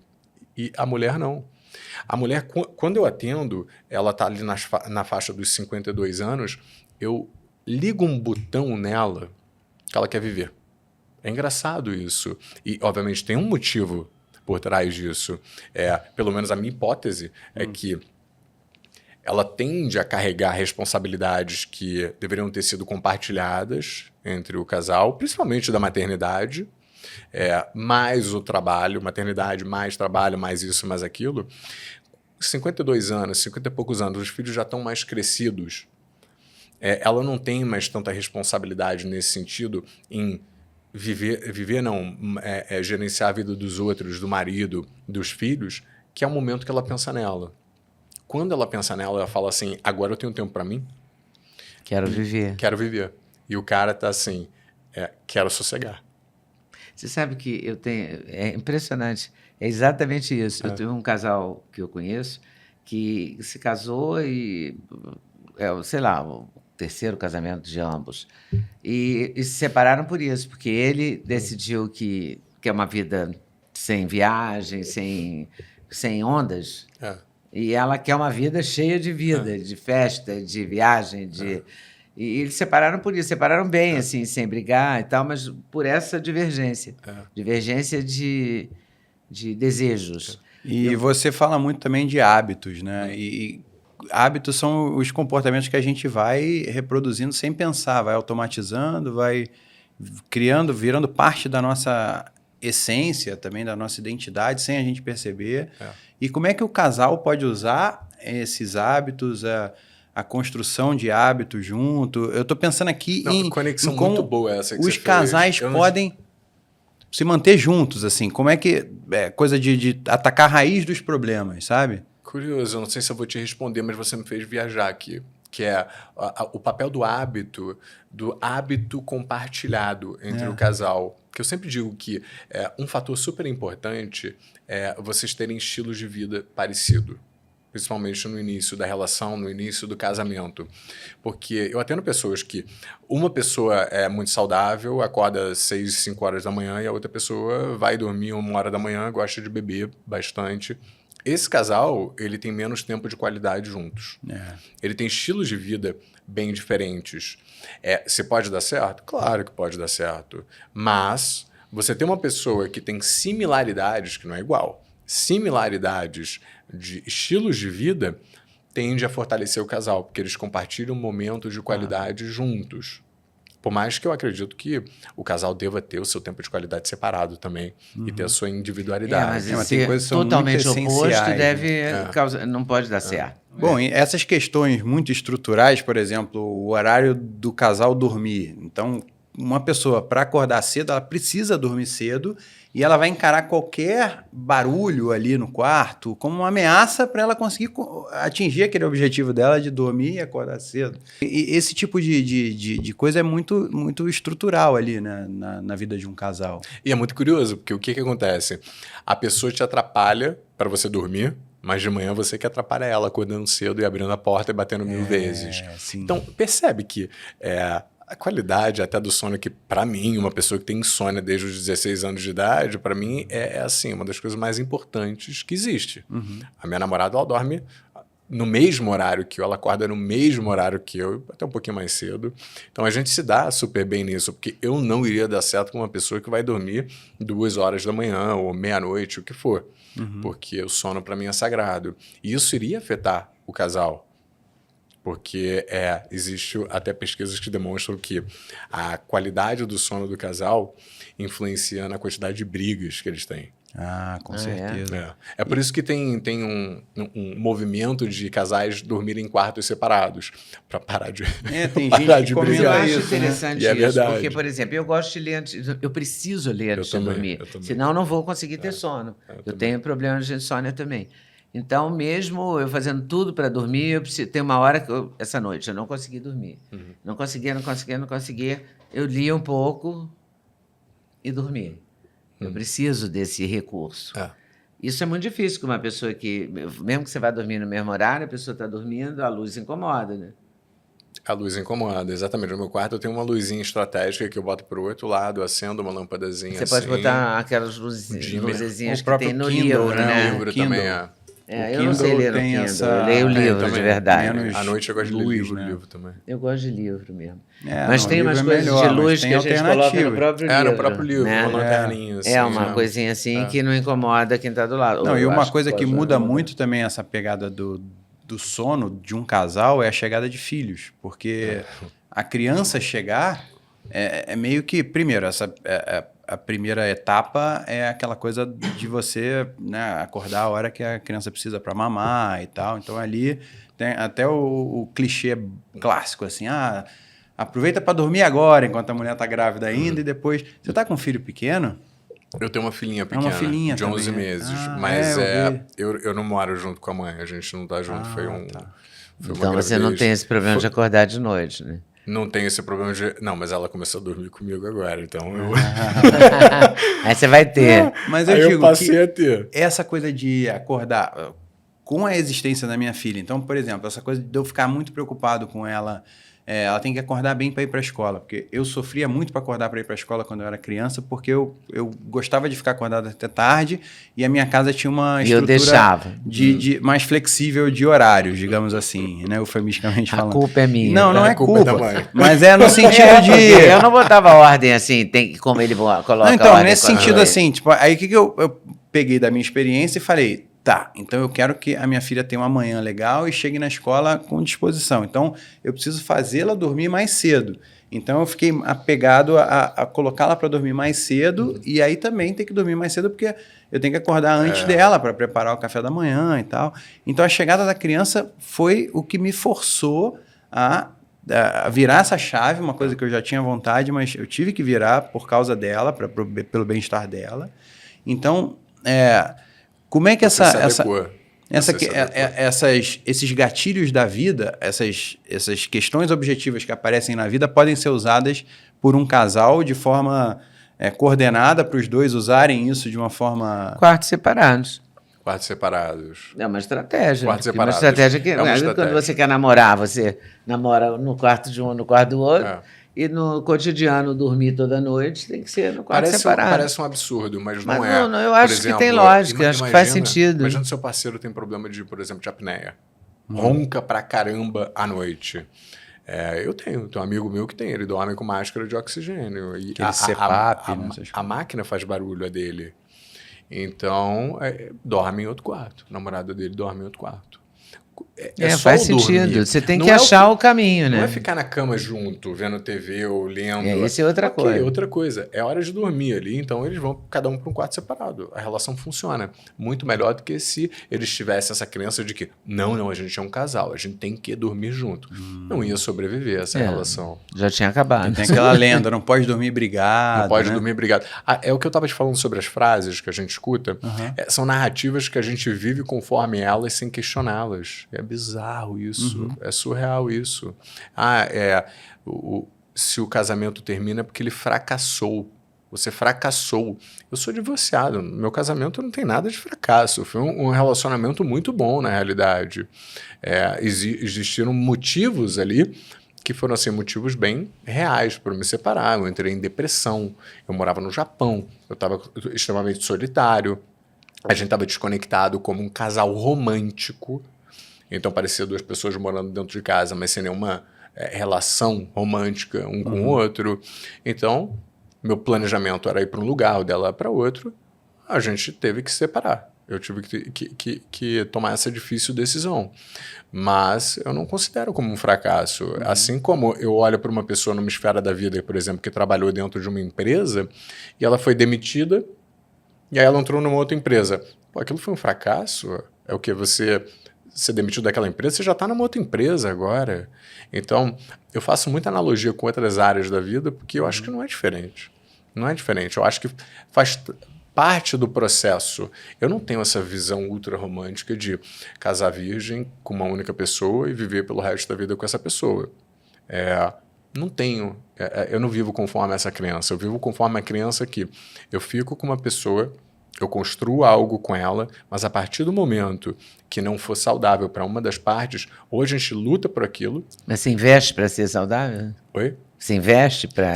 E a mulher não. A mulher, quando eu atendo, ela está ali na faixa dos 52 anos, eu ligo um botão nela que ela quer viver. É engraçado isso. E, obviamente, tem um motivo por trás disso. Pelo menos a minha hipótese é que ela tende a carregar responsabilidades que deveriam ter sido compartilhadas entre o casal, principalmente da maternidade, mais o trabalho, maternidade, mais trabalho, mais isso, mais aquilo. 52 anos, 50 e poucos anos, os filhos já estão mais crescidos. Ela não tem mais tanta responsabilidade nesse sentido em gerenciar a vida dos outros, do marido, dos filhos, que é o momento que ela pensa nela. Quando ela pensa nela, ela fala assim, agora eu tenho tempo para mim, Quero viver. quero viver. E o cara tá assim, quero sossegar. Você sabe que eu tenho. É impressionante. É exatamente isso. Eu tenho um casal que eu conheço que se casou e sei lá, o terceiro casamento de ambos. E se separaram por isso, porque ele decidiu que quer uma vida sem viagem, sem ondas. E ela quer uma vida cheia de vida, de festa, de viagem, E eles separaram por isso, separaram bem, assim, sem brigar e tal, mas por essa divergência. Divergência de desejos. E você fala muito também de hábitos, né? E hábitos são os comportamentos que a gente vai reproduzindo sem pensar, vai automatizando, vai criando, virando parte da nossa essência, também da nossa identidade, sem a gente perceber. E como é que o casal pode usar esses hábitos, a construção de hábitos junto? Eu estou pensando aqui em conexão como muito boa essa que os você casais fez. podem se manter juntos, assim. Como é que... coisa de atacar a raiz dos problemas, sabe? Curioso, eu não sei se eu vou te responder, mas você me fez viajar aqui, que é o papel do hábito compartilhado entre o casal. Que eu sempre digo que um fator super importante é vocês terem estilos de vida parecidos, principalmente no início da relação, no início do casamento. Porque eu atendo pessoas que uma pessoa é muito saudável, acorda 6, 5 horas da manhã, e a outra pessoa vai dormir 1 hora da manhã, gosta de beber bastante. Esse casal, ele tem menos tempo de qualidade juntos. Ele tem estilos de vida bem diferentes. Se pode dar certo? Claro que pode dar certo. Mas você tem uma pessoa que tem similaridades, que não é igual, similaridades de estilos de vida, tende a fortalecer o casal, porque eles compartilham momentos de qualidade juntos. Por mais que eu acredito que o casal deva ter o seu tempo de qualidade separado também e ter a sua individualidade. Mas tem ser coisas que são totalmente muito oposto essenciais, deve causar, não pode dar certo. Bom, e essas questões muito estruturais, por exemplo, o horário do casal dormir. Então, uma pessoa, para acordar cedo, ela precisa dormir cedo e ela vai encarar qualquer barulho ali no quarto como uma ameaça para ela conseguir atingir aquele objetivo dela de dormir e acordar cedo. E esse tipo de coisa é muito, muito estrutural ali, né, na vida de um casal. E é muito curioso, porque o que acontece? A pessoa te atrapalha para você dormir, mas de manhã você que atrapalha ela acordando cedo e abrindo a porta e batendo 1000 vezes. Sim. Então, percebe que a qualidade até do sono, que para mim, uma pessoa que tem insônia desde os 16 anos de idade, para mim assim, uma das coisas mais importantes que existe. A minha namorada, ela dorme no mesmo horário que eu, ela acorda no mesmo horário que eu, até um pouquinho mais cedo. Então a gente se dá super bem nisso, porque eu não iria dar certo com uma pessoa que vai dormir 2 horas da manhã ou meia-noite, o que for. Porque o sono para mim é sagrado. E isso iria afetar o casal. Porque existe até pesquisas que demonstram que a qualidade do sono do casal influencia na quantidade de brigas que eles têm. Com certeza. É por isso que tem um movimento de casais dormirem em quartos separados, para parar de Tem parar gente de que comenta Eu brigar. acho isso, né? interessante E é isso, verdade. porque, por exemplo, eu gosto de ler antes, eu preciso ler antes de também, dormir, eu também. senão eu não vou conseguir ter sono. Eu tenho problemas de insônia também. Então, mesmo eu fazendo tudo para dormir, eu preciso, tem uma hora que essa noite eu não consegui dormir. Não conseguia. Eu lia um pouco e dormi. Eu preciso desse recurso. Isso é muito difícil com uma pessoa que, mesmo que você vá dormir no mesmo horário, a pessoa está dormindo, a luz incomoda, né? A luz incomoda, exatamente. No meu quarto eu tenho uma luzinha estratégica que eu boto para o outro lado, acendo uma lâmpadazinha Você assim. pode botar aquelas dimmer. luzezinhas O que tem próprio no Kindle, livro, né? né? O livro Kindle. também é. Eu não sei ler no tem Kindle, essa- eu leio o livro de também. verdade. Menos À noite eu gosto de ler luz, né? livro também. Eu gosto de livro mesmo. não, Mas tem livro umas é coisas melhor, de mas luz tem que a gente coloca no alternativas. próprio livro. No próprio livro, né? uma lanterninha. Assim, É uma coisinha assim que não incomoda quem está do lado. Não, e Eu uma acho coisa que pode muda incomodar. muito também essa pegada do sono de um casal é a chegada de filhos. Porque a criança chegar é meio que, primeiro, a primeira etapa é aquela coisa de você, né, acordar a hora que a criança precisa para mamar e tal. Então ali tem até o clichê clássico, assim, aproveita para dormir agora enquanto a mulher está grávida ainda e depois... Você está com um filho pequeno? Eu tenho uma filhinha pequena, uma filhinha de também, 11 né? meses, Ah, mas eu vi. eu não moro junto com a mãe, a gente não tá junto, foi uma Então você não gravidez. tem esse problema de acordar de noite, né? Não tenho esse problema de... Não, mas ela começou a dormir comigo agora, então eu... Aí você vai ter. Mas eu Aí digo eu passei que a ter. essa coisa de acordar com a existência da minha filha. Então, por exemplo, essa coisa de eu ficar muito preocupado com ela, ela tem que acordar bem para ir para a escola, porque eu sofria muito para acordar para ir para a escola quando eu era criança, porque eu gostava de ficar acordado até tarde e a minha casa tinha uma E eu estrutura deixava. de mais flexível de horários, digamos assim, né, eufemisticamente A falando. culpa é minha. Não É é culpa da culpa, mãe. mas é no sentido Porque de... eu não botava ordem assim, tem como ele coloca Não, a então, ordem nesse quando sentido ele- assim, tipo, aí o que eu peguei da minha experiência e falei, tá, então eu quero que a minha filha tenha uma manhã legal e chegue na escola com disposição. Então, eu preciso fazê-la dormir mais cedo. Então, eu fiquei apegado a colocá-la para dormir mais cedo e aí também ter que dormir mais cedo porque eu tenho que acordar antes dela para preparar o café da manhã e tal. Então, a chegada da criança foi o que me forçou a virar essa chave, uma coisa que eu já tinha vontade, mas eu tive que virar por causa dela, pelo bem-estar dela. Então, como é que Você se adequou. esses gatilhos da vida, essas questões objetivas que aparecem na vida podem ser usadas por um casal de forma coordenada para os dois usarem isso de uma forma... Quartos separados. Quartos separados. É uma estratégia. Quartos Porque uma separados. estratégia que É uma quando estratégia. você quer namorar, você namora no quarto de um, no quarto do outro. É. E no cotidiano, dormir toda noite, tem que ser no quarto separado. Parece um absurdo, mas não Mas é. não, eu Por acho que tem exemplo, lógica, acho que faz sentido. Imagina seu parceiro tem problema de, por exemplo, de apneia. Ronca pra caramba à noite. Eu tenho um amigo meu que tem, ele dorme com máscara de oxigênio. E Aquele CPAP, né, essas a máquina faz barulho, a dele. Então, dorme em outro quarto. A namorada dele dorme em outro quarto. Só faz o dormir. sentido. Você tem Não que é achar o caminho, né? Não é ficar na cama junto, vendo TV ou lendo. Isso é outra Ok, coisa. outra coisa. É hora de dormir ali, então eles vão cada um para um quarto separado. A relação funciona muito melhor do que se eles tivessem essa crença de que não, a gente é um casal, a gente tem que dormir junto. Não ia sobreviver essa relação. Já tinha acabado. Tem aquela lenda, não pode dormir brigado. Não pode né? dormir brigado. É o que eu estava te falando sobre as frases que a gente escuta. São narrativas que a gente vive conforme elas sem questioná-las. É bizarro isso. É surreal isso. Se o casamento termina é porque ele fracassou. Você fracassou. Eu sou divorciado. Meu casamento não tem nada de fracasso. Foi um relacionamento muito bom, na realidade. Existiram motivos ali que foram assim, motivos bem reais para me separar. Eu entrei em depressão, eu morava no Japão, eu estava extremamente solitário, a gente estava desconectado como um casal romântico. Então parecia duas pessoas morando dentro de casa, mas sem nenhuma relação romântica um com o outro. Então, meu planejamento era ir para um lugar, o dela para outro. A gente teve que se separar. Eu tive que tomar essa difícil decisão. Mas eu não considero como um fracasso. Assim como eu olho para uma pessoa numa esfera da vida, por exemplo, que trabalhou dentro de uma empresa e ela foi demitida e aí ela entrou numa outra empresa. Pô, aquilo foi um fracasso? É o que você ser demitido daquela empresa, você já está numa outra empresa agora. Então, eu faço muita analogia com outras áreas da vida porque eu acho que não é diferente. Não é diferente. Eu acho que faz parte do processo. Eu não tenho essa visão ultra romântica de casar virgem com uma única pessoa e viver pelo resto da vida com essa pessoa. Não tenho. Eu não vivo conforme essa crença. Eu vivo conforme a crença que eu fico com uma pessoa, eu construo algo com ela, mas a partir do momento que não for saudável para uma das partes, ou a gente luta por aquilo. Mas você investe para ser saudável? Oi? Você investe para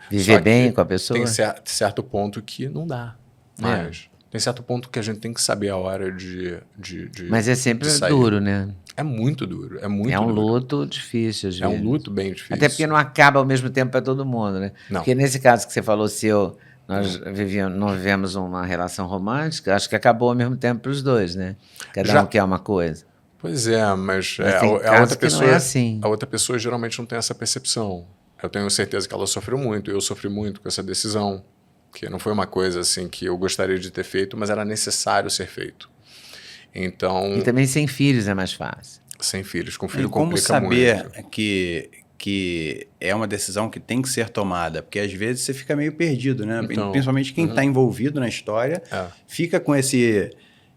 viver bem com a pessoa? Tem certo ponto que não dá. Mas tem certo ponto que a gente tem que saber a hora de Mas é sempre duro, né? É muito duro. É muito um duro. Luto difícil, às vezes. É um luto bem difícil. Até porque não acaba ao mesmo tempo para todo mundo, né? Não. Porque nesse caso que você falou seu, nós não vivemos uma relação romântica, acho que acabou ao mesmo tempo para os dois, né? Cada um quer uma coisa. Pois é, mas a outra pessoa não é assim. A outra pessoa geralmente não tem essa percepção. Eu tenho certeza que ela sofreu muito, eu sofri muito com essa decisão, que não foi uma coisa assim que eu gostaria de ter feito, mas era necessário ser feito. Então, e também sem filhos é mais fácil. Sem filhos, com filho como complica saber muito. que é uma decisão que tem que ser tomada? Porque às vezes você fica meio perdido, né? Então, principalmente quem está envolvido na história, fica com esse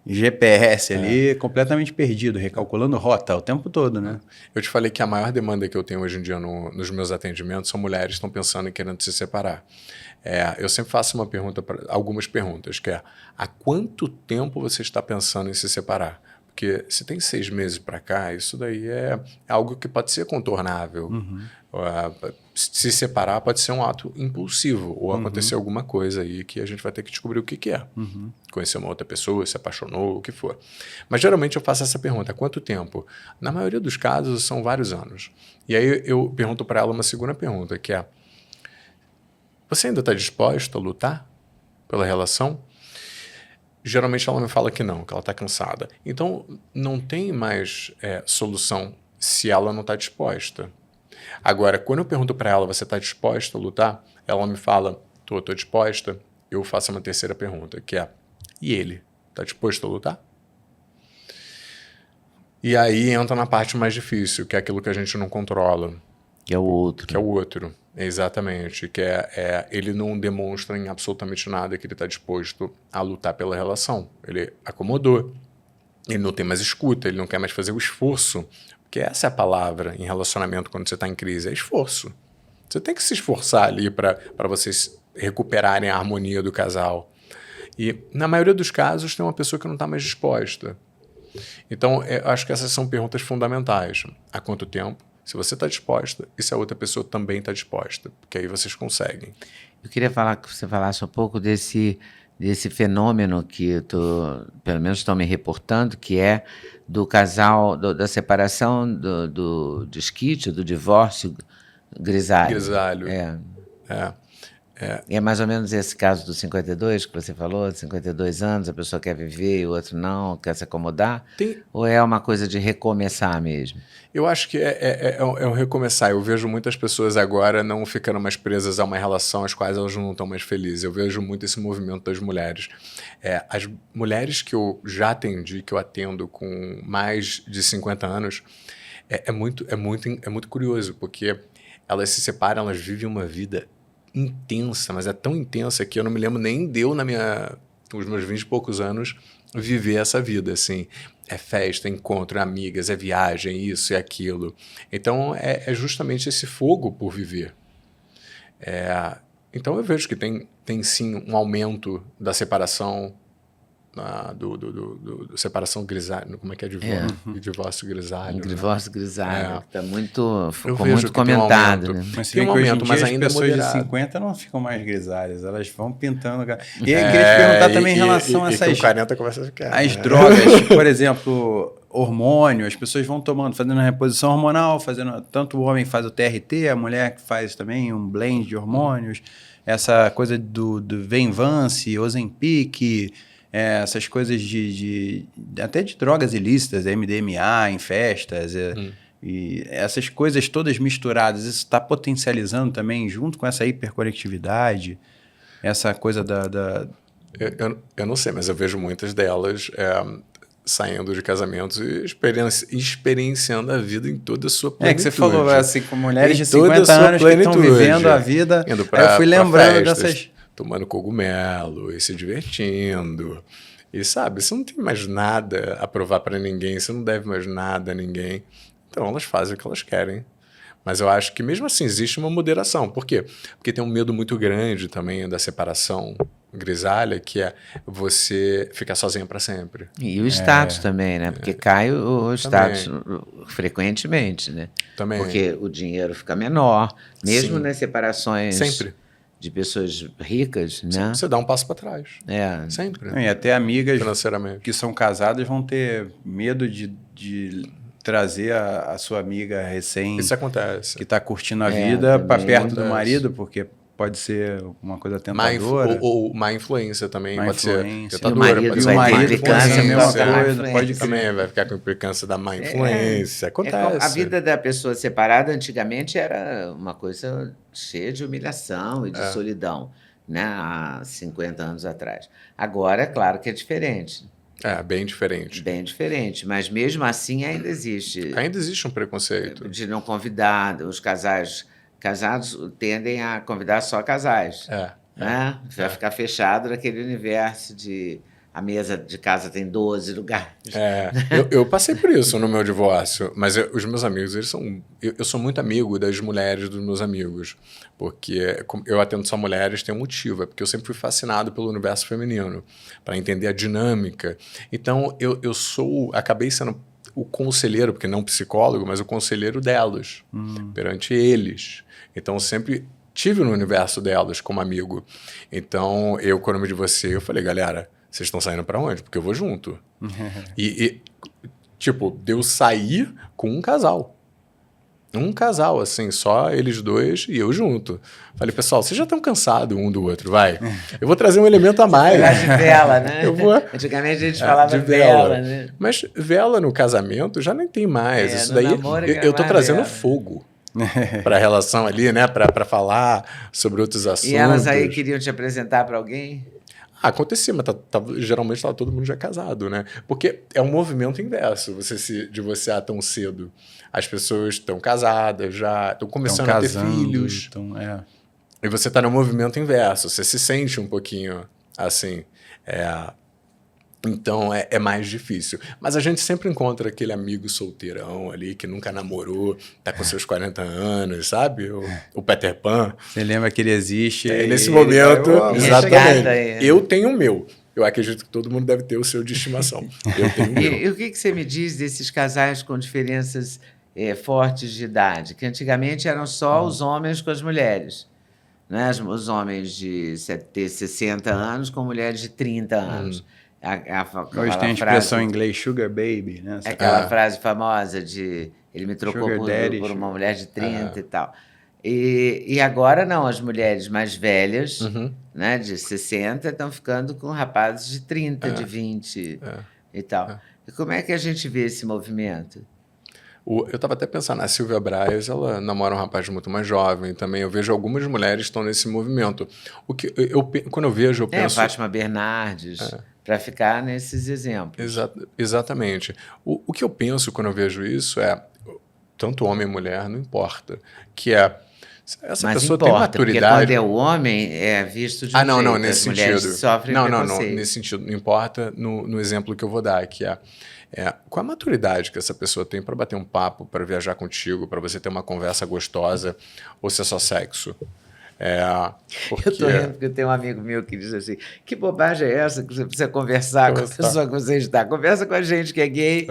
GPS ali completamente perdido, recalculando rota o tempo todo, né? Eu te falei que a maior demanda que eu tenho hoje em dia nos meus atendimentos são mulheres que estão pensando em querendo se separar. Eu sempre faço algumas perguntas, que é: há quanto tempo você está pensando em se separar? Porque se tem 6 meses para cá, isso daí é algo que pode ser contornável. Se separar pode ser um ato impulsivo ou acontecer alguma coisa aí que a gente vai ter que descobrir o que é. Conhecer uma outra pessoa, se apaixonou, o que for. Mas geralmente eu faço essa pergunta: há quanto tempo? Na maioria dos casos são vários anos. E aí eu pergunto para ela uma segunda pergunta, que é: você ainda está disposto a lutar pela relação? Geralmente ela me fala que não, que ela está cansada. Então, não tem mais solução se ela não está disposta. Agora, quando eu pergunto para ela: você está disposta a lutar? Ela me fala: estou disposta. Eu faço uma terceira pergunta, que é: e ele? Está disposto a lutar? E aí entra na parte mais difícil, que é aquilo que a gente não controla. Que é o outro. Que é o outro, exatamente. Que ele não demonstra em absolutamente nada que ele está disposto a lutar pela relação. Ele acomodou, ele não tem mais escuta, ele não quer mais fazer o esforço. Porque essa é a palavra em relacionamento quando você está em crise, é esforço. Você tem que se esforçar ali para vocês recuperarem a harmonia do casal. E, na maioria dos casos, tem uma pessoa que não está mais disposta. Então, eu acho que essas são perguntas fundamentais. Há quanto tempo? Se você está disposta e se a outra pessoa também está disposta, porque aí vocês conseguem. Eu queria que você falasse um pouco desse fenômeno que pelo menos estão me reportando, que é do casal, da separação, do desquite, do divórcio grisalho. Grisalho. E é mais ou menos esse caso dos 52 que você falou, de 52 anos, a pessoa quer viver e o outro não, quer se acomodar? Ou é uma coisa de recomeçar mesmo? Eu acho que é um recomeçar. Eu vejo muitas pessoas agora não ficando mais presas a uma relação às quais elas não estão mais felizes. Eu vejo muito esse movimento das mulheres. As mulheres que eu já atendi, que eu atendo com mais de 50 anos, é muito curioso, porque elas se separam, elas vivem uma vida intensa, mas é tão intensa que eu não me lembro nem nos meus 20 e poucos anos, viver essa vida, assim. É festa, encontro, amigas, é viagem, isso e aquilo. Então, é justamente esse fogo por viver. Então, eu vejo que tem sim um aumento da separação, separação grisalho, como é que é divórcio grisalho? Divórcio grisalho, ficou vejo muito comentado. Né? Mas tem um aumento, mas ainda as pessoas moderado. de 50 não ficam mais grisalhas, elas vão pintando. E aí, eu queria te perguntar também em relação a essas... com 40 começa a ficar. As drogas, por exemplo, hormônio, as pessoas vão tomando, fazendo reposição hormonal, tanto o homem faz o TRT, a mulher que faz também um blend de hormônios, essa coisa do Venvance, Ozempic, essas coisas até de drogas ilícitas, MDMA em festas, e essas coisas todas misturadas, isso está potencializando também, junto com essa hiperconectividade, essa coisa Eu não sei, mas eu vejo muitas delas saindo de casamentos e experienciando a vida em toda a sua plenitude. Que você falou, assim, com mulheres de toda 50 anos que estão vivendo a vida. Indo aí eu fui lembrando dessas... Tomando cogumelo e se divertindo. E sabe, você não tem mais nada a provar para ninguém, você não deve mais nada a ninguém. Então elas fazem o que elas querem. Mas eu acho que mesmo assim existe uma moderação. Por quê? Porque tem um medo muito grande também da separação grisalha, que é você ficar sozinho para sempre. E o status também, né? Porque cai o status frequentemente, né? Também. Porque o dinheiro fica menor, mesmo nas separações sempre de pessoas ricas, né? Você dá um passo para trás. Sempre. E até amigas financeiramente que são casadas vão ter medo de trazer a sua amiga Isso acontece. que está curtindo a vida para perto do marido, porque pode ser uma coisa tentadora. Ou má influência também. Pode ser tentadora. E o marido pode ser a mesma coisa. Pode também vai ficar com implicância da má influência. Acontece. A vida da pessoa separada antigamente era uma coisa cheia de humilhação e de solidão, né? Há 50 anos atrás. Agora, é claro que é diferente. Bem diferente. Bem diferente, mas mesmo assim ainda existe. Ainda existe um preconceito. De não convidar, os casados tendem a convidar só casais. Né? Vai ficar fechado naquele universo de a mesa de casa tem 12 lugares. Eu passei por isso no meu divórcio, mas os meus amigos, eles são... Eu sou muito amigo das mulheres dos meus amigos, porque eu atendo só mulheres, tem um motivo, é porque eu sempre fui fascinado pelo universo feminino, para entender a dinâmica. Então, acabei sendo o conselheiro, porque não psicólogo, mas o conselheiro delas, perante eles. Então, eu sempre tive no universo delas como amigo. Então, quando eu me divorciei, eu falei, galera, vocês estão saindo para onde? Porque eu vou junto. Deu sair com um casal. Um casal, assim, só eles dois e eu junto. Falei, pessoal, vocês já estão cansados um do outro, vai. Eu vou trazer um elemento a mais. De vela, né? Antigamente a gente falava de vela, né? Mas vela no casamento já nem tem mais. Isso daí, eu tô trazendo fogo para a relação ali, né? Para falar sobre outros assuntos. E elas aí queriam te apresentar para alguém? Acontecia, mas geralmente estava todo mundo já casado, né? Porque é um movimento inverso, você se divorciar tão cedo. As pessoas estão casadas, já estão começando a ter filhos. E você está no movimento inverso, você se sente um pouquinho assim. Então é mais difícil. Mas a gente sempre encontra aquele amigo solteirão ali que nunca namorou, tá com seus 40 anos, sabe? O Peter Pan. Você lembra que ele existe. Nesse momento, exatamente. Eu tenho o meu. Eu acredito que todo mundo deve ter o seu de estimação. Eu tenho o meu. E o que você me diz desses casais com diferenças fortes de idade? Que antigamente eram só os homens com as mulheres. Né? Os homens de ter 60 anos com mulheres de 30 anos. Hoje tem a expressão em inglês sugar baby, né? Aquela frase famosa de ele me trocou por uma mulher de 30 e tal. E agora não, as mulheres mais velhas, né, de 60, estão ficando com rapazes de 30, de 20 e tal. E como é que a gente vê esse movimento? Eu estava até pensando, a Silvia Braz, ela namora um rapaz muito mais jovem também. Eu vejo algumas mulheres que estão nesse movimento. Quando eu vejo, eu penso... Fátima Bernardes... Para ficar nesses exemplos. Exatamente. O que eu penso quando eu vejo isso é, tanto homem e mulher, não importa, que essa pessoa tem maturidade... Porque quando é o homem, é visto de um jeito. Não, nesse sentido. Sofrem preconceito. Nesse sentido. Não importa no exemplo que eu vou dar, que qual a maturidade que essa pessoa tem para bater um papo, para viajar contigo, para você ter uma conversa gostosa, ou se é só sexo? Eu estou rindo porque eu tenho um amigo meu que diz assim, que bobagem é essa que você precisa conversar com a pessoa que você está? Conversa com a gente que é gay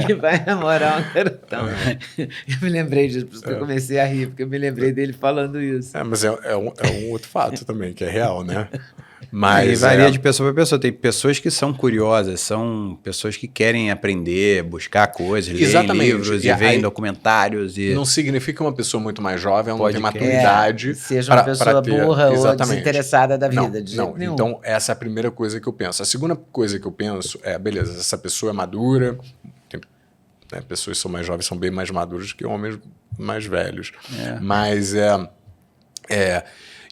e vai namorar um garotão. Eu me lembrei disso, por isso que eu comecei a rir, porque eu me lembrei dele falando isso. Mas é um outro fato também, que é real, né? Mas varia de pessoa para pessoa. Tem pessoas que são curiosas, são pessoas que querem aprender, buscar coisas, lerem livros e veem documentários. E não significa uma pessoa muito mais jovem, ela não tem Podcast. maturidade. Seja uma pessoa burra ou Exatamente. desinteressada da vida. Não. Então, essa é a primeira coisa que eu penso. A segunda coisa que eu penso é, beleza, essa pessoa é madura, né, pessoas que são mais jovens são bem mais maduras que homens mais velhos. Mas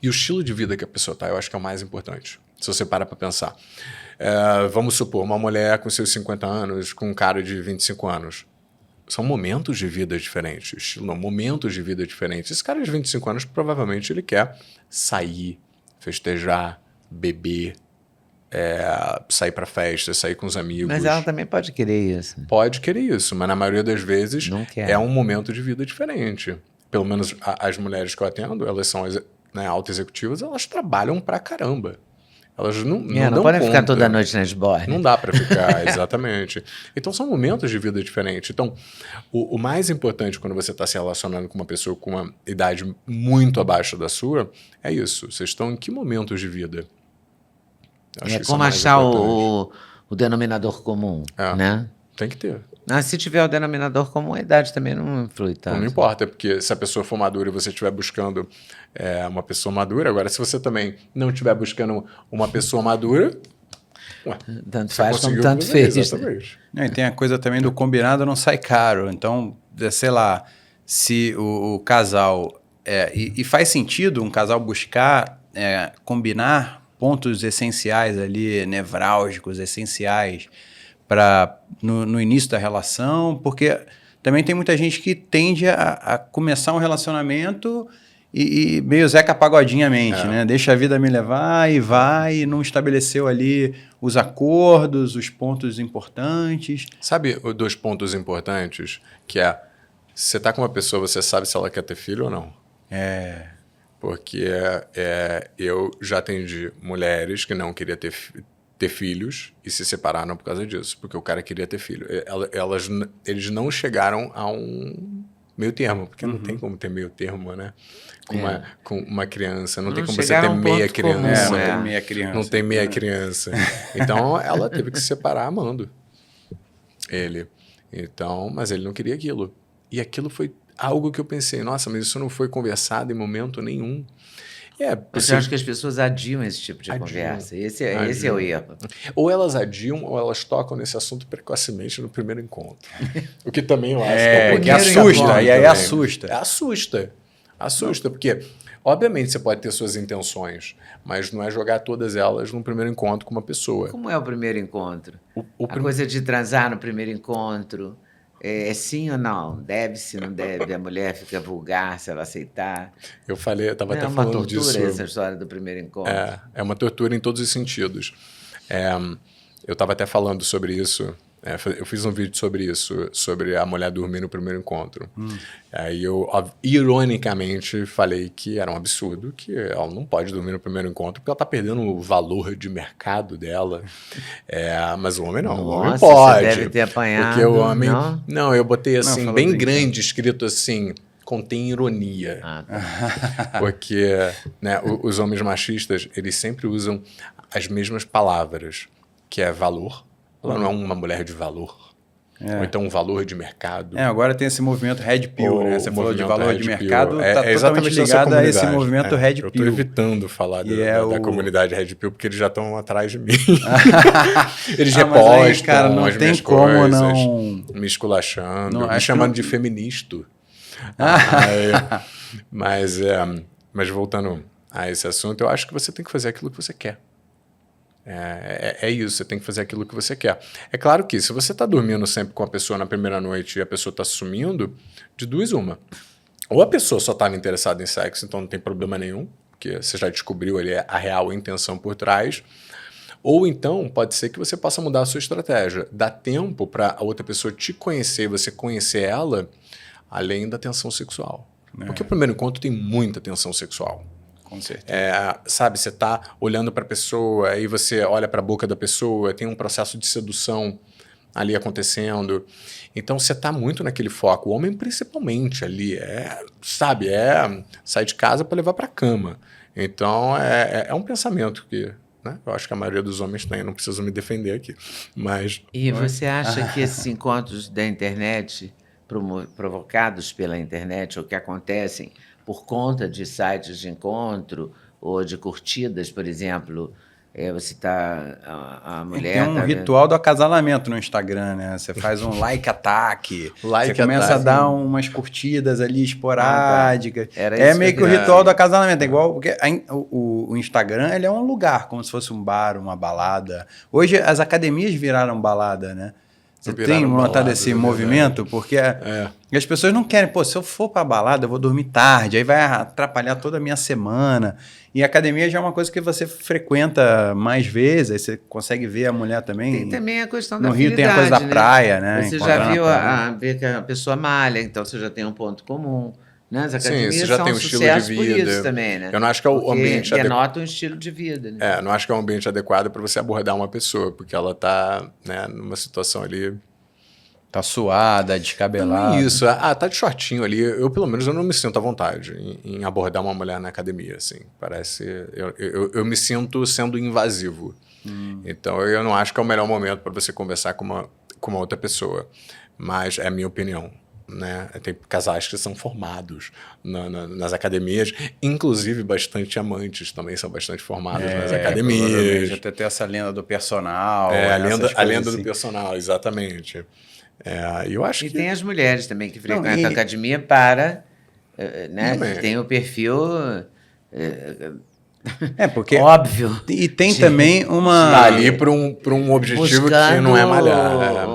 e o estilo de vida que a pessoa tá, eu acho que é o mais importante. Se você para pensar. Vamos supor, uma mulher com seus 50 anos, com um cara de 25 anos. São momentos de vida diferentes. Momentos de vida diferentes. Esse cara de 25 anos, provavelmente, ele quer sair, festejar, beber, sair pra festa, sair com os amigos. Mas ela também pode querer isso. Pode querer isso, mas na maioria das vezes Não quer. é um momento de vida diferente. Pelo menos as mulheres que eu atendo, elas são auto-executivas, elas trabalham pra caramba. Elas não dão podem ficar conta. toda noite na esborne. Não dá para ficar, exatamente. Então, são momentos de vida diferentes. Então, o mais importante quando você está se relacionando com uma pessoa com uma idade muito abaixo da sua, é isso. Vocês estão em que momentos de vida? É como achar o denominador comum, né? Tem que ter. Se tiver o denominador comum, a idade também não influi tanto. Não importa, porque se a pessoa for madura e você estiver buscando uma pessoa madura, agora se você também não estiver buscando uma pessoa madura, tanto faz como tanto fez. Exatamente. E tem a coisa também do combinado não sai caro. Então, sei lá, se o casal... e faz sentido um casal buscar combinar pontos essenciais ali, nevrálgicos, essenciais, no início da relação, porque também tem muita gente que tende a começar um relacionamento e meio Zeca Pagodinho a mente, né? Deixa a vida me levar e vai, e não estabeleceu ali os acordos, os pontos importantes. Sabe os 2 pontos importantes? Que você tá com uma pessoa, você sabe se ela quer ter filho ou não. Porque eu já atendi mulheres que não queriam ter filhos e se separaram por causa disso, porque o cara queria ter filho. Eles não chegaram a um meio termo, porque não tem como ter meio termo, né? Com uma criança. Não tem como você ter meia criança. Não tem meia criança. Não tem meia criança. Então, ela teve que se separar amando ele. Então, mas ele não queria aquilo. E aquilo foi algo que eu pensei, nossa, mas isso não foi conversado em momento nenhum. Mas eu acho que as pessoas adiam esse tipo de conversa. Esse é o erro. Ou elas adiam, ou elas tocam nesse assunto precocemente no primeiro encontro. O que também eu acho que assusta, e aí assusta. Assusta, porque, obviamente, você pode ter suas intenções, mas não é jogar todas elas no primeiro encontro com uma pessoa. Como é o primeiro encontro? A coisa de transar no primeiro encontro... É sim ou não? Deve-se, não deve? A mulher fica vulgar se ela aceitar. Eu estava até falando disso. É uma tortura essa história do primeiro encontro. É uma tortura em todos os sentidos. Eu estava até falando sobre isso. Eu fiz um vídeo sobre isso, sobre a mulher dormir no primeiro encontro. Aí eu, ironicamente, falei que era um absurdo, que ela não pode dormir no primeiro encontro porque ela está perdendo o valor de mercado dela. Mas o homem não. Nossa, o homem pode. Você deve ter apanhado. Porque o homem... Não, eu botei assim, bem brincando. grande, escrito assim, contém ironia. Porque os homens machistas, eles sempre usam as mesmas palavras, que é valor. Ela não é uma mulher de valor. Ou então um valor de mercado. Agora tem esse movimento Red Pill, né? Você falou de valor de mercado, está totalmente ligado a esse movimento Red Pill. Eu estou evitando falar da comunidade Red Pill, porque eles já estão atrás de mim. Eles repostam aí, cara, não as tem minhas como coisas, não... me esculachando, Não, me chamando de feministo. Mas voltando a esse assunto, eu acho que você tem que fazer aquilo que você quer. É isso, você tem que fazer aquilo que você quer. É claro que se você está dormindo sempre com a pessoa na primeira noite e a pessoa está sumindo, de duas uma. Ou a pessoa só estava interessada em sexo, então não tem problema nenhum, porque você já descobriu ali a real intenção por trás. Ou então pode ser que você possa mudar a sua estratégia. Dá tempo para a outra pessoa te conhecer, você conhecer ela, além da tensão sexual. Porque o primeiro encontro tem muita tensão sexual. Com certeza. Sabe, você tá olhando para a pessoa, aí você olha para a boca da pessoa, tem um processo de sedução ali acontecendo. Então você tá muito naquele foco. O homem principalmente ali, sai de casa para levar para a cama. Então é um pensamento que né? Eu acho que a maioria dos homens tem, não preciso me defender aqui. Mas E você acha que esses encontros da internet, provocados pela internet, ou que acontecem por conta de sites de encontro ou de curtidas, por exemplo, você tá a mulher Tem um tá vendo- ritual do acasalamento no Instagram, né? Você faz um like-ataque, Like você começa ataque. a dar umas curtidas ali esporádicas. Era É isso meio que que o eu queria ritual dizer. do acasalamento. É igual, porque o Instagram ele é um lugar, como se fosse um bar, uma balada. Hoje as academias viraram balada, né? Você Viraram tem notado baladas, esse é verdade. movimento? Porque as pessoas não querem, pô, se eu for pra balada, eu vou dormir tarde, aí vai atrapalhar toda a minha semana. E a academia já é uma coisa que você frequenta mais vezes, aí você consegue ver a mulher também. Tem também a questão da No Rio tem a afinidade, coisa da né? praia, né? Você Encontrar já na viu praia. ver que a pessoa malha, então você já tem um ponto comum. Né? As Sim, academias você já são tem um um estilo de sucesso por vida. isso também, né? Eu não acho que é o Porque ambiente adequado. denota um estilo de vida, né? Não acho que é um ambiente adequado para você abordar uma pessoa, porque ela está, né, numa situação ali. Tá suada, descabelada. Isso, tá de shortinho ali. Eu, pelo menos, eu não me sinto à vontade em abordar uma mulher na academia, assim. Parece... Eu me sinto sendo invasivo. Então, eu não acho que é o melhor momento para você conversar com uma outra pessoa. Mas é a minha opinião, né? Tem casais que são formados nas academias, inclusive bastante amantes também são bastante formados nas academias. Até ter essa lenda do personal. A lenda do personal, exatamente. Eu acho E que... tem as mulheres também que frequentam e- a academia para, né? Também. Que tem o perfil Porque... óbvio. E tem de- também uma... Tá ali para um objetivo que não é malhar.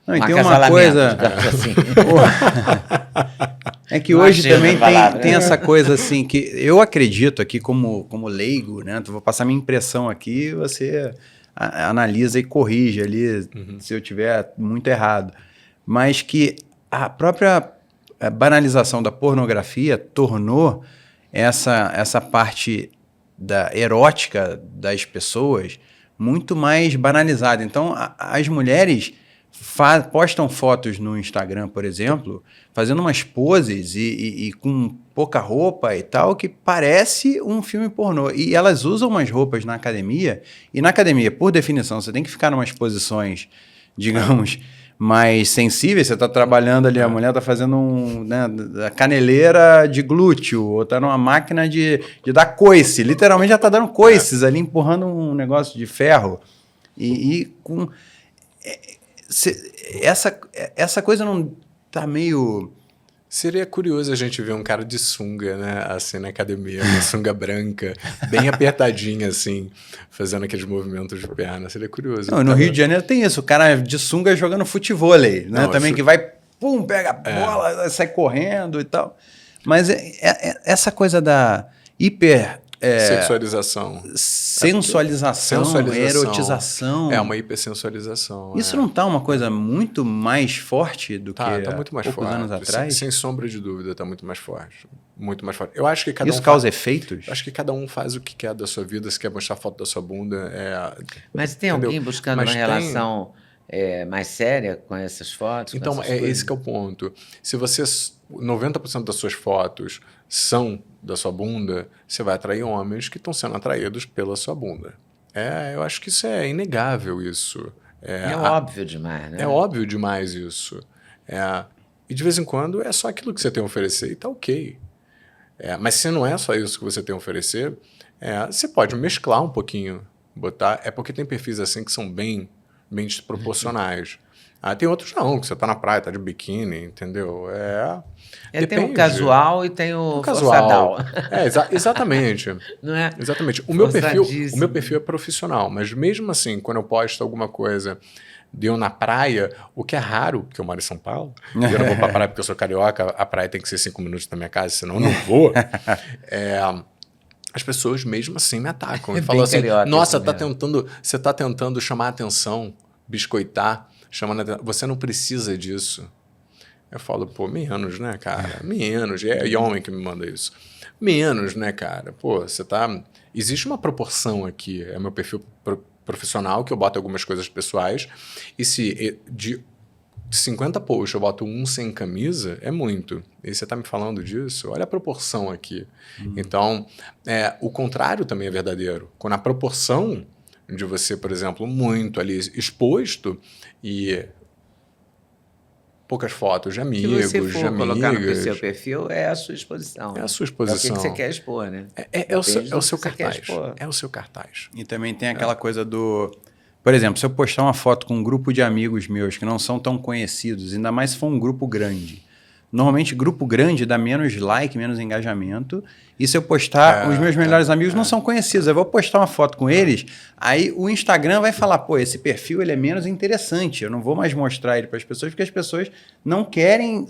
Não, e um tem uma acasalamento, coisa... digamos assim. É que Não hoje achei também outra palavra. tem essa coisa assim, que eu acredito aqui como leigo, né? Vou passar minha impressão aqui, você analisa e corrige ali se eu tiver muito errado. Mas que a própria banalização da pornografia tornou essa parte da erótica das pessoas muito mais banalizada. Então, as mulheres postam fotos no Instagram, por exemplo, fazendo umas poses e com pouca roupa e tal, que parece um filme pornô. E elas usam umas roupas na academia, e na academia, por definição, você tem que ficar em umas posições, digamos, mais sensíveis. Você está trabalhando ali, a mulher está fazendo a caneleira de glúteo, ou está numa máquina de dar coice. Literalmente já está dando coices ali, empurrando um negócio de ferro. E com... Essa coisa não tá meio... Seria curioso a gente ver um cara de sunga, né? Assim, na academia, uma sunga branca, bem apertadinha, assim, fazendo aqueles movimentos de perna. Seria curioso. Não, no Rio de Janeiro tem isso, o cara de sunga jogando futevôlei, né? Não, Também que vai, pum, pega a bola, sai correndo e tal. Mas essa coisa da hiper... Sexualização. Sensualização, erotização. É uma hipersensualização. Isso não tá uma coisa muito mais forte do que Tá muito mais poucos forte. anos atrás? Sem sombra de dúvida, tá muito mais forte. Muito mais forte. Eu acho que cada Isso um causa efeitos? Eu acho que cada um faz o que quer da sua vida. Se quer mostrar foto da sua bunda, Mas tem entendeu? alguém buscando Mas uma tem- relação mais séria com essas fotos? com Então, essas coisas? esse que é o ponto. Se você 90% das suas fotos são da sua bunda, você vai atrair homens que estão sendo atraídos pela sua bunda. Eu acho que isso é inegável, isso. É óbvio demais, né? É óbvio demais isso. E de vez em quando é só aquilo que você tem a oferecer e tá ok. Mas se não é só isso que você tem a oferecer, você pode mesclar um pouquinho, botar. É porque tem perfis assim que são bem desproporcionais. Tem outros não, que você tá na praia, tá de biquíni, entendeu? Tem o Depende. casual e tem o Casual. forçadal. Exatamente. Não é? Exatamente. O meu Forçadíssimo. perfil é profissional, mas mesmo assim, quando eu posto alguma coisa de eu na praia, o que é raro, porque eu moro em São Paulo, e eu não vou pra praia porque eu sou carioca, a praia tem que ser 5 minutos da minha casa, senão eu não vou. As pessoas mesmo assim me atacam. E Bem falam assim, carioca nossa, isso você tá tentando chamar a atenção, biscoitar, você não precisa disso. Eu falo, pô, menos, né, cara? Menos. E homem que me manda isso. Menos, né, cara? Pô, você tá... Existe uma proporção aqui. É meu perfil profissional, que eu boto algumas coisas pessoais. E se de 50 posts, eu boto um sem camisa, é muito. E você está me falando disso? Olha a proporção aqui. Então, o contrário também é verdadeiro. Quando a proporção de você, por exemplo, muito ali exposto e poucas fotos de amigos, Se você for de colocar no amigas. seu perfil, é a sua exposição. É a sua É o exposição. que você quer expor, né? É o seu Depende do que você quer cartaz. expor. É o seu cartaz. E também tem aquela coisa do... Por exemplo, se eu postar uma foto com um grupo de amigos meus que não são tão conhecidos, ainda mais se for um grupo grande. Normalmente, grupo grande dá menos like, menos engajamento. E se eu postar, os meus melhores amigos não são conhecidos. Eu vou postar uma foto com eles, aí o Instagram vai falar, pô, esse perfil ele é menos interessante. Eu não vou mais mostrar ele para as pessoas, porque as pessoas não querem,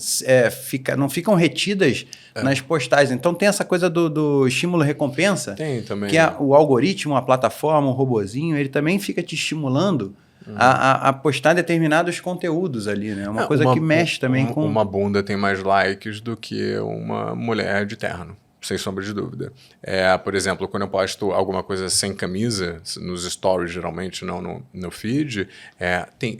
não ficam retidas nas postagens. Então tem essa coisa do estímulo-recompensa. Tem também. Que o algoritmo, a plataforma, o robozinho, ele também fica te estimulando a postar determinados conteúdos ali, né? Uma coisa que mexe também com... Uma bunda tem mais likes do que uma mulher de terno, sem sombra de dúvida. Por exemplo, quando eu posto alguma coisa sem camisa, nos stories geralmente, não no feed,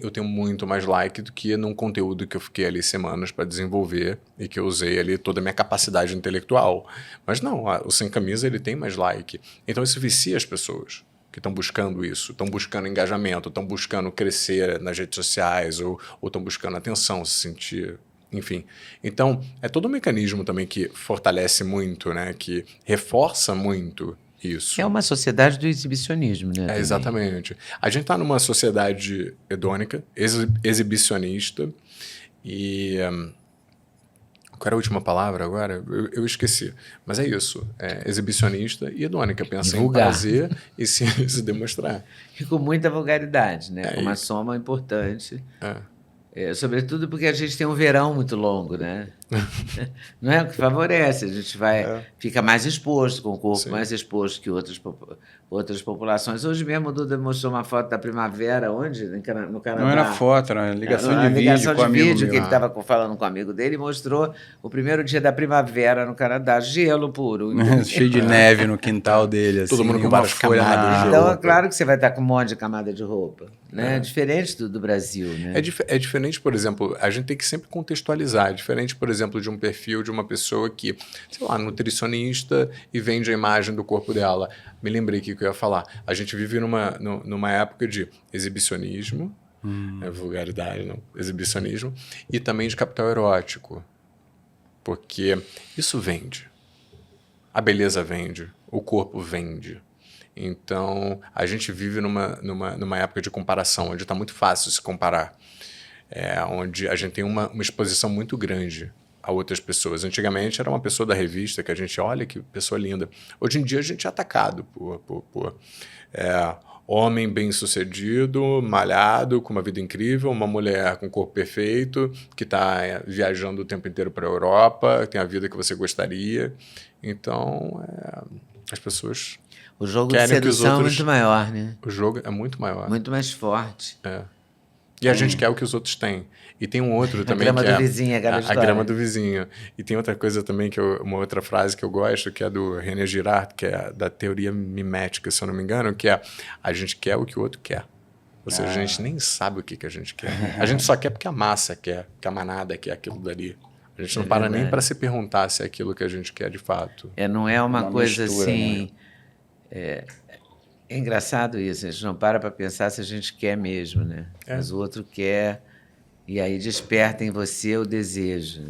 eu tenho muito mais like do que num conteúdo que eu fiquei ali semanas para desenvolver e que eu usei ali toda a minha capacidade intelectual. Mas não, o sem camisa ele tem mais like. Então isso vicia as pessoas que estão buscando isso, estão buscando engajamento, estão buscando crescer nas redes sociais ou estão buscando atenção, se sentir, enfim. Então, é todo um mecanismo também que fortalece muito, né? Que reforça muito isso. É uma sociedade do exibicionismo, né? Exatamente. A gente está numa sociedade hedônica, exibicionista e... qual era a última palavra agora? Eu esqueci. Mas é isso. Exibicionista e hedônica. Pensa em prazer e se demonstrar. E com muita vulgaridade, né? Com uma soma importante. Sobretudo porque a gente tem um verão muito longo, né? Não é o que favorece. A gente fica mais exposto, com o corpo mais exposto que outras populações. Hoje mesmo o Duda mostrou uma foto da primavera, onde? No Canadá. Não era foto, era ligação de vídeo. Ligação com de vídeo amigo que ele estava falando com um amigo dele e mostrou o primeiro dia da primavera no Canadá. Gelo puro. Cheio de neve no quintal dele. Assim, todo mundo com várias camadas de Então, roupa. é claro que você vai estar com um monte de camada de roupa. Né? Diferente do Brasil, né? É diferente, por exemplo, a gente tem que sempre contextualizar. É diferente, por exemplo, de um perfil de uma pessoa que, sei lá, nutricionista e vende a imagem do corpo dela. Me lembrei aqui que eu ia falar. A gente vive numa época de exibicionismo, vulgaridade, não, exibicionismo, e também de capital erótico. Porque isso vende. A beleza vende, o corpo vende. Então, a gente vive numa época de comparação, onde está muito fácil se comparar. Onde a gente tem uma exposição muito grande a outras pessoas. Antigamente era uma pessoa da revista que a gente olha, que pessoa linda. Hoje em dia a gente é atacado por homem bem-sucedido, malhado, com uma vida incrível, uma mulher com corpo perfeito, que está viajando o tempo inteiro para a Europa, tem a vida que você gostaria. Então, as pessoas... O jogo de sedução é muito maior, né? O jogo é muito maior. Muito mais forte. E a gente quer o que os outros têm. E tem um outro também que é... A grama do vizinho, a grama do vizinho. E tem outra coisa também, uma outra frase que eu gosto, que é do René Girard, que é da teoria mimética, se eu não me engano, que é a gente quer o que o outro quer. Ou seja, a gente nem sabe o que a gente quer. A gente só quer porque a massa quer, porque a manada quer aquilo dali. A gente não para nem para se perguntar se é aquilo que a gente quer de fato. Não é uma coisa mistura, assim... É engraçado isso, a gente não para pensar se a gente quer mesmo, né? Mas o outro quer, e aí desperta em você o desejo.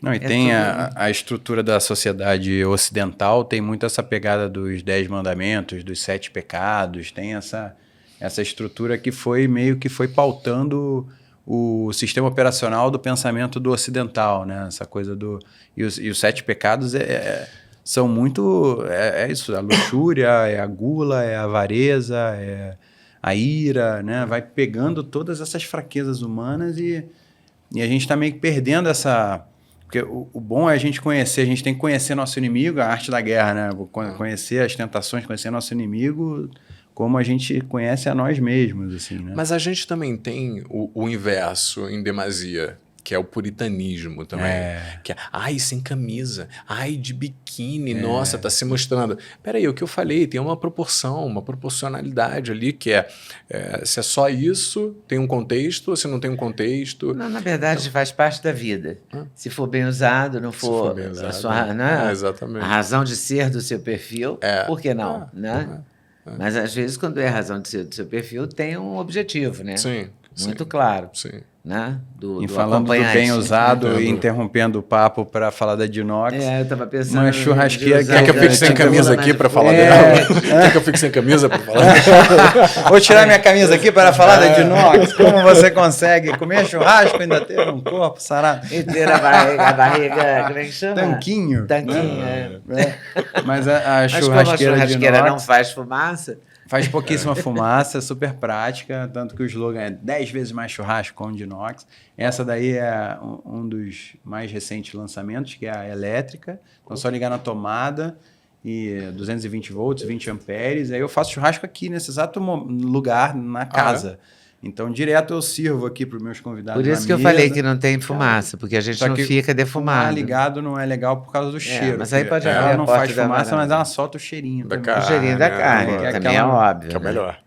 Não, e tem a estrutura da sociedade ocidental, tem muito essa pegada dos 10 mandamentos, dos 7 pecados, tem essa estrutura que foi meio que foi pautando o sistema operacional do pensamento do ocidental, né? Essa coisa do... E os 7 pecados são muito... É isso, a luxúria, é a gula, é a avareza, é a ira, né? Vai pegando todas essas fraquezas humanas e a gente está meio que perdendo essa... Porque o bom é a gente conhecer, a gente tem que conhecer nosso inimigo, a arte da guerra, né? Conhecer as tentações, conhecer nosso inimigo como a gente conhece a nós mesmos, assim, né? Mas a gente também tem o inverso em demasia, que é o puritanismo também. Que é, ai, sem camisa, ai, de biquíni, nossa, tá se mostrando. Peraí, o que eu falei, tem uma proporção, uma proporcionalidade ali, que se é só isso, tem um contexto, ou se não tem um contexto. Não, na verdade, faz parte da vida. Se for bem usado, não for, bem usado, a sua, né? exatamente. A razão de ser do seu perfil, por que não? Né? Mas, às vezes, quando é a razão de ser do seu perfil, tem um objetivo, né? Sim. Muito claro. Sim. Né? E falando do bem usado e interrompendo o papo para falar da Dinox. Eu estava pensando. Uma churrasqueira. Quer que eu fique sem camisa aqui para falar dela? Quer que eu fique sem camisa para falar dela? Vou tirar minha camisa aqui para falar da Dinox. Como você consegue comer churrasco e ainda ter um corpo sarado? E ter a barriga, como é que chama? Tanquinho. Tanquinho, Mas a Mas como a churrasqueira Dinox não faz fumaça. Faz pouquíssima fumaça, super prática, tanto que o slogan é 10 vezes mais churrasco com Dinox. Essa daí é um dos mais recentes lançamentos, que é a elétrica. Então, só ligar na tomada e 220 volts, 20 amperes. Aí eu faço churrasco aqui, nesse exato lugar, na casa. Então, direto eu sirvo aqui para os meus convidados. Por isso que eu falei que não tem fumaça, porque a gente não fica defumado. Ligado não é legal por causa do cheiro. Mas aí pode abrir ela a não porta faz fumaça, mas ela solta o cheirinho. O cheirinho da carne, que também é óbvio. Que é o melhor.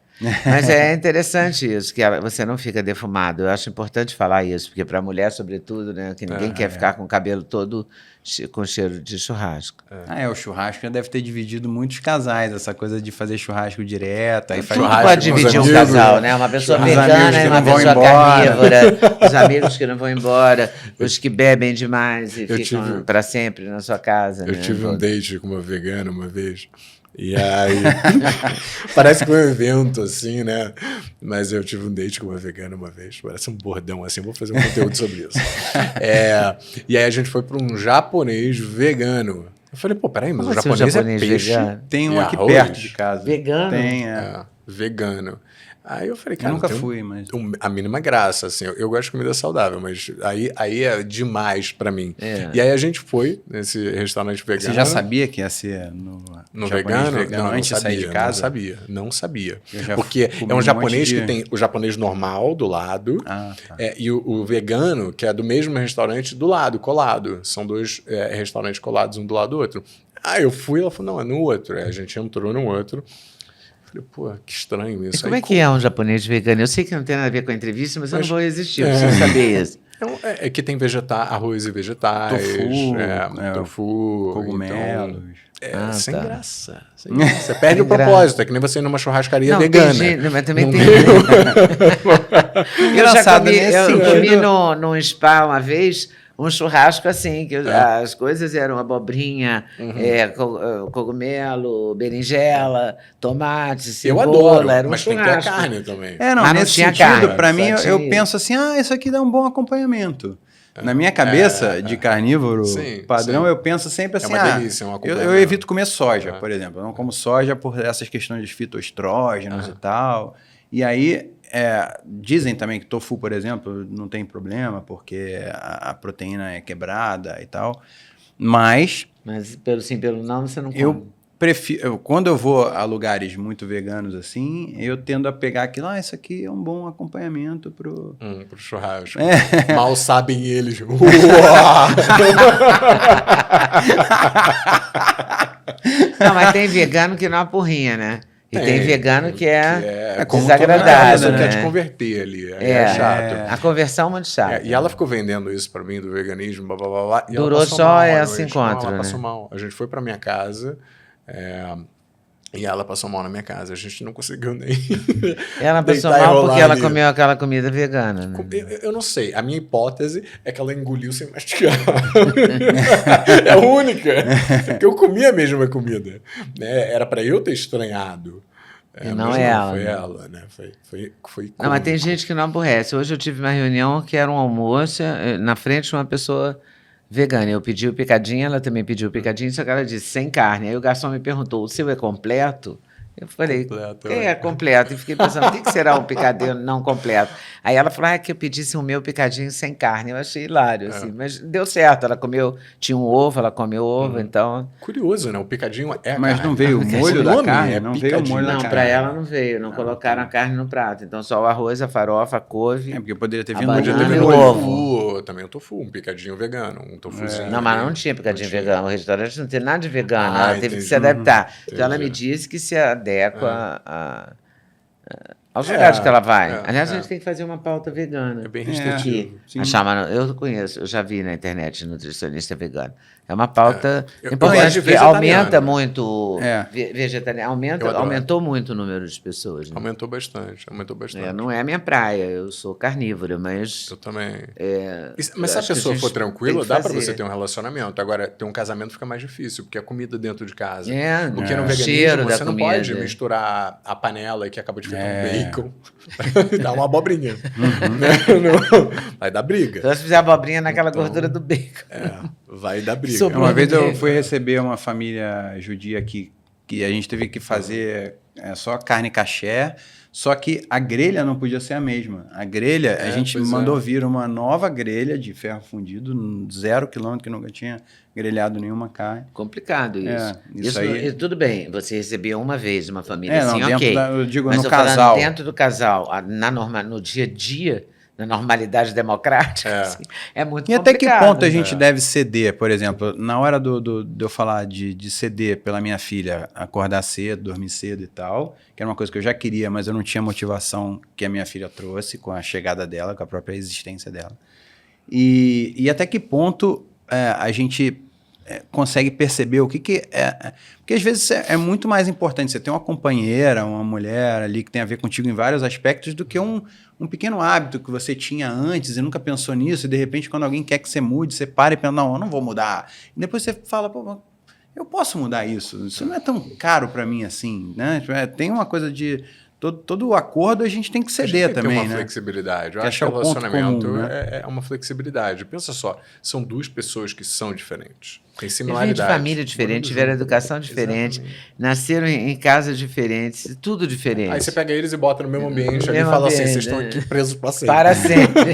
Mas é interessante isso, que você não fica defumado. Eu acho importante falar isso, porque para a mulher, sobretudo, né, que ninguém quer ficar com o cabelo todo com cheiro de churrasco. O churrasco já deve ter dividido muitos casais, essa coisa de fazer churrasco direto. Aí faz churrasco pode dividir um casal, né? Uma pessoa vegana e uma pessoa carnívora, os amigos que não vão embora, os que bebem demais e ficam para sempre na sua casa. Eu tive um date com uma vegana uma vez. E aí, parece que é um evento, assim, né? Mas eu tive um date com uma vegana uma vez, parece um bordão, assim, vou fazer um conteúdo sobre isso. E aí a gente foi para um japonês vegano. Eu falei, pô, peraí, mas o japonês é peixe. Vegano? Tem um aqui arroz? perto de casa. Vegano? Tem, vegano. Aí eu falei, cara, eu nunca fui, mas a mínima graça, assim, eu gosto de comida saudável, mas aí é demais pra mim. E aí a gente foi nesse restaurante vegano. Você já sabia que ia ser no vegano? Não, antes de sair de casa? Não sabia. Porque é um japonês que tem o japonês normal do lado e o vegano, que é do mesmo restaurante do lado, colado. São dois restaurantes colados um do lado do outro. Aí eu fui, ela falou, não, é no outro. Aí a gente entrou no outro. Falei, pô, que estranho isso. E como é que é um japonês vegano? Eu sei que não tem nada a ver com a entrevista, mas eu não vou resistir, preciso saber isso. É que tem arroz e vegetais, tofu, cogumelos. Então, sem graça. Você perde o propósito. É que nem você ir numa churrascaria vegana. Mas também tem. Engraçado, eu comi num spa uma vez um churrasco assim, que as coisas eram abobrinha, cogumelo, berinjela, tomate, cebola. Eu adoro, era um mas churrasco. tem que ter carne também. Mas nesse tinha sentido, carne, pra mim, só eu tinha penso assim, isso aqui dá um bom acompanhamento. Na minha cabeça, de carnívoro padrão, eu penso sempre assim, uma delícia, um eu evito comer soja, por exemplo. Eu não como soja por essas questões de fitoestrógenos e tal. E aí, dizem também que tofu, por exemplo, não tem problema, porque a proteína é quebrada e tal. Mas pelo sim, pelo não, você não come. Eu prefiro, quando eu vou a lugares muito veganos assim, eu tendo a pegar aquilo, isso aqui é um bom acompanhamento pro churrasco. Mal sabem eles. Não, mas tem vegano que não apurrinha, né? E tem vegano que é como desagradável, né? Quer te converter ali, é chato. A conversão é muito chata. E ela ficou vendendo isso pra mim, do veganismo, blá, blá, blá, blá, e durou só esse encontro, ela né? passou mal. A gente foi pra minha casa, e ela passou mal na minha casa. A gente não conseguiu nem Ela passou mal porque ela comeu aquela comida vegana, né? Eu não sei. A minha hipótese é que ela engoliu sem mastigar. É a única. Porque eu comi a mesma comida. Né? Era pra eu ter estranhado. E não é ela. Foi ela, né? Foi não, mas tem gente que não aborrece. Hoje eu tive uma reunião que era um almoço na frente de uma pessoa vegana. Eu pedi o picadinho, ela também pediu o picadinho, só que ela disse sem carne. Aí o garçom me perguntou, o seu é completo? Eu falei, Completo, quem é completo? E fiquei pensando, o que será um picadinho não completo? Aí ela falou, que eu pedisse o meu picadinho sem carne. Eu achei hilário, assim, mas deu certo. Ela comeu, tinha um ovo, ela comeu ovo, então... Curioso, né? O picadinho é a Mas carne. não veio o molho O da nome carne? é Não veio o molho da Não, carne. para ela não veio, não colocaram a carne no prato. Então só o arroz, a farofa, a couve. Porque poderia ter A vindo Podia ter banana vindo e o um ovo. tofu, também um tofu, um picadinho vegano, um tofuzinho. Não, mas ali. não tinha picadinho Não tinha. vegano. O restaurante não tem nada de vegano. Ah, Ela teve que entendi. se adaptar. Então ela me Entendi. disse que se adequa aos lugares que ela vai. Aliás, a gente tem que fazer uma pauta vegana. É bem Aqui. restritivo. Sim. Eu conheço, eu já vi na internet nutricionista vegano. É uma pauta Eu gosto importante, de porque vegetariano. aumenta muito É. vegetariano. Eu adoro. Aumentou muito o número de pessoas. Né? Aumentou bastante. Não é a minha praia, eu sou carnívora, mas. Eu também. Mas eu se a acho que a pessoa gente for tem tranquila, que dá pra fazer. você ter um relacionamento. Agora, ter um casamento fica mais difícil, porque a comida dentro de casa. É, Porque no o veganismo cheiro da você não comida. pode misturar a panela que acaba de fritar um É. bacon e dar uma abobrinha. Não, vai dar briga. Então, se fizer abobrinha naquela gordura do bacon. Vai dar briga. Sobrou. Uma vez eu Ninguém. fui receber uma família judia aqui, que a gente teve que fazer só carne caché, só que a grelha não podia ser a mesma. A grelha, a gente pois mandou vir uma nova grelha de ferro fundido, 0 quilômetro, que nunca tinha grelhado nenhuma carne. Complicado isso. Isso aí- Tudo bem, você recebeu uma vez uma família Não, assim, dentro ok. eu digo Mas no tô falando casal. dentro do casal, no dia a dia, na normalidade democrática, assim, é muito E complicado. até que ponto a gente deve ceder, por exemplo, na hora de eu falar de ceder pela minha filha, acordar cedo, dormir cedo e tal, que era uma coisa que eu já queria, mas eu não tinha motivação que a minha filha trouxe com a chegada dela, com a própria existência dela. E até que ponto a gente consegue perceber o que é... Porque às vezes é muito mais importante você ter uma companheira, uma mulher ali que tem a ver contigo em vários aspectos do que um pequeno hábito que você tinha antes e nunca pensou nisso, e de repente quando alguém quer que você mude, você para e pensa, não, eu não vou mudar. E depois você fala, pô, eu posso mudar isso não é tão caro para mim assim, né? Tem uma coisa de... Todo acordo a gente tem que A gente ceder tem que também, ter uma né? flexibilidade. Eu Que acho que achar o o ponto relacionamento comum, né? é uma flexibilidade. Pensa só, são duas pessoas que são diferentes. Tem Vêm de similaridade. família diferente, tiveram educação diferente, Exatamente. nasceram em casas diferentes, tudo diferente. Aí você pega eles e bota no mesmo ambiente ali e mesmo fala assim, ambiente, vocês estão né? aqui presos para sempre. Para sempre.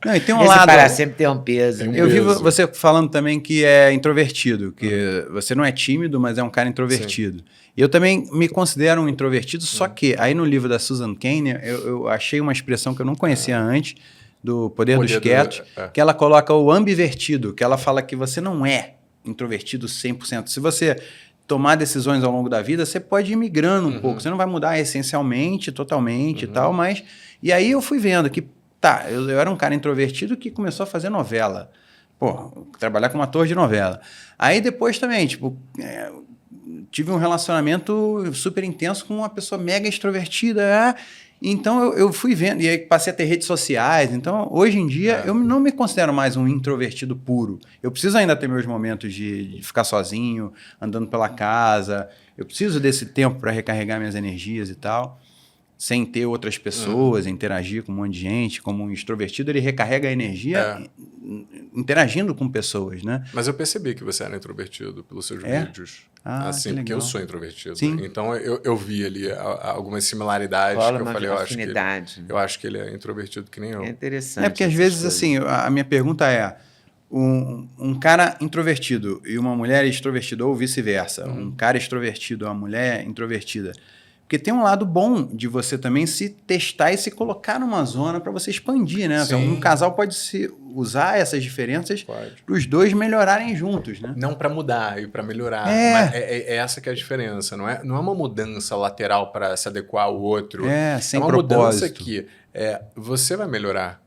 Não, e tem um Esse lado... para sempre tem um peso. Tem um né? Eu vi peso. você falando também que é introvertido, que você não é tímido, mas é um cara introvertido. E eu também me considero um introvertido, só que aí no livro da Susan Cain, eu achei uma expressão que eu não conhecia antes, do Poder dos Quietos, que ela coloca o ambivertido, que ela fala que você não é introvertido 100%. Se você tomar decisões ao longo da vida, você pode ir migrando um pouco. Você não vai mudar essencialmente, totalmente e tal, mas... E aí eu fui vendo que, eu era um cara introvertido que começou a fazer novela. Pô, trabalhar como ator de novela. Aí depois também, tive um relacionamento super intenso com uma pessoa mega extrovertida. Então eu fui vendo, e aí passei a ter redes sociais. Então, hoje em dia, eu não me considero mais um introvertido puro. Eu preciso ainda ter meus momentos de ficar sozinho, andando pela casa. Eu preciso desse tempo para recarregar minhas energias e tal, sem ter outras pessoas, interagir com um monte de gente. Como um extrovertido, ele recarrega a energia interagindo com pessoas, né? Mas eu percebi que você era introvertido pelos seus vídeos. Assim, que porque eu legal. sou introvertido. Sim. Então eu vi ali algumas similaridades Rola que eu uma falei, afinidade. eu acho que ele é introvertido que nem eu. É interessante. É porque às essas vezes, coisas. assim, a minha pergunta é, um cara introvertido e uma mulher extrovertida, ou vice-versa, um cara extrovertido ou uma mulher introvertida, porque tem um lado bom de você também se testar e se colocar numa zona para você expandir, né? Então, um casal pode usar essas diferenças para os dois melhorarem juntos, né? Não para mudar e para melhorar. Mas é essa que é a diferença. Não é uma mudança lateral para se adequar ao outro. Sem uma propósito. mudança que você vai melhorar.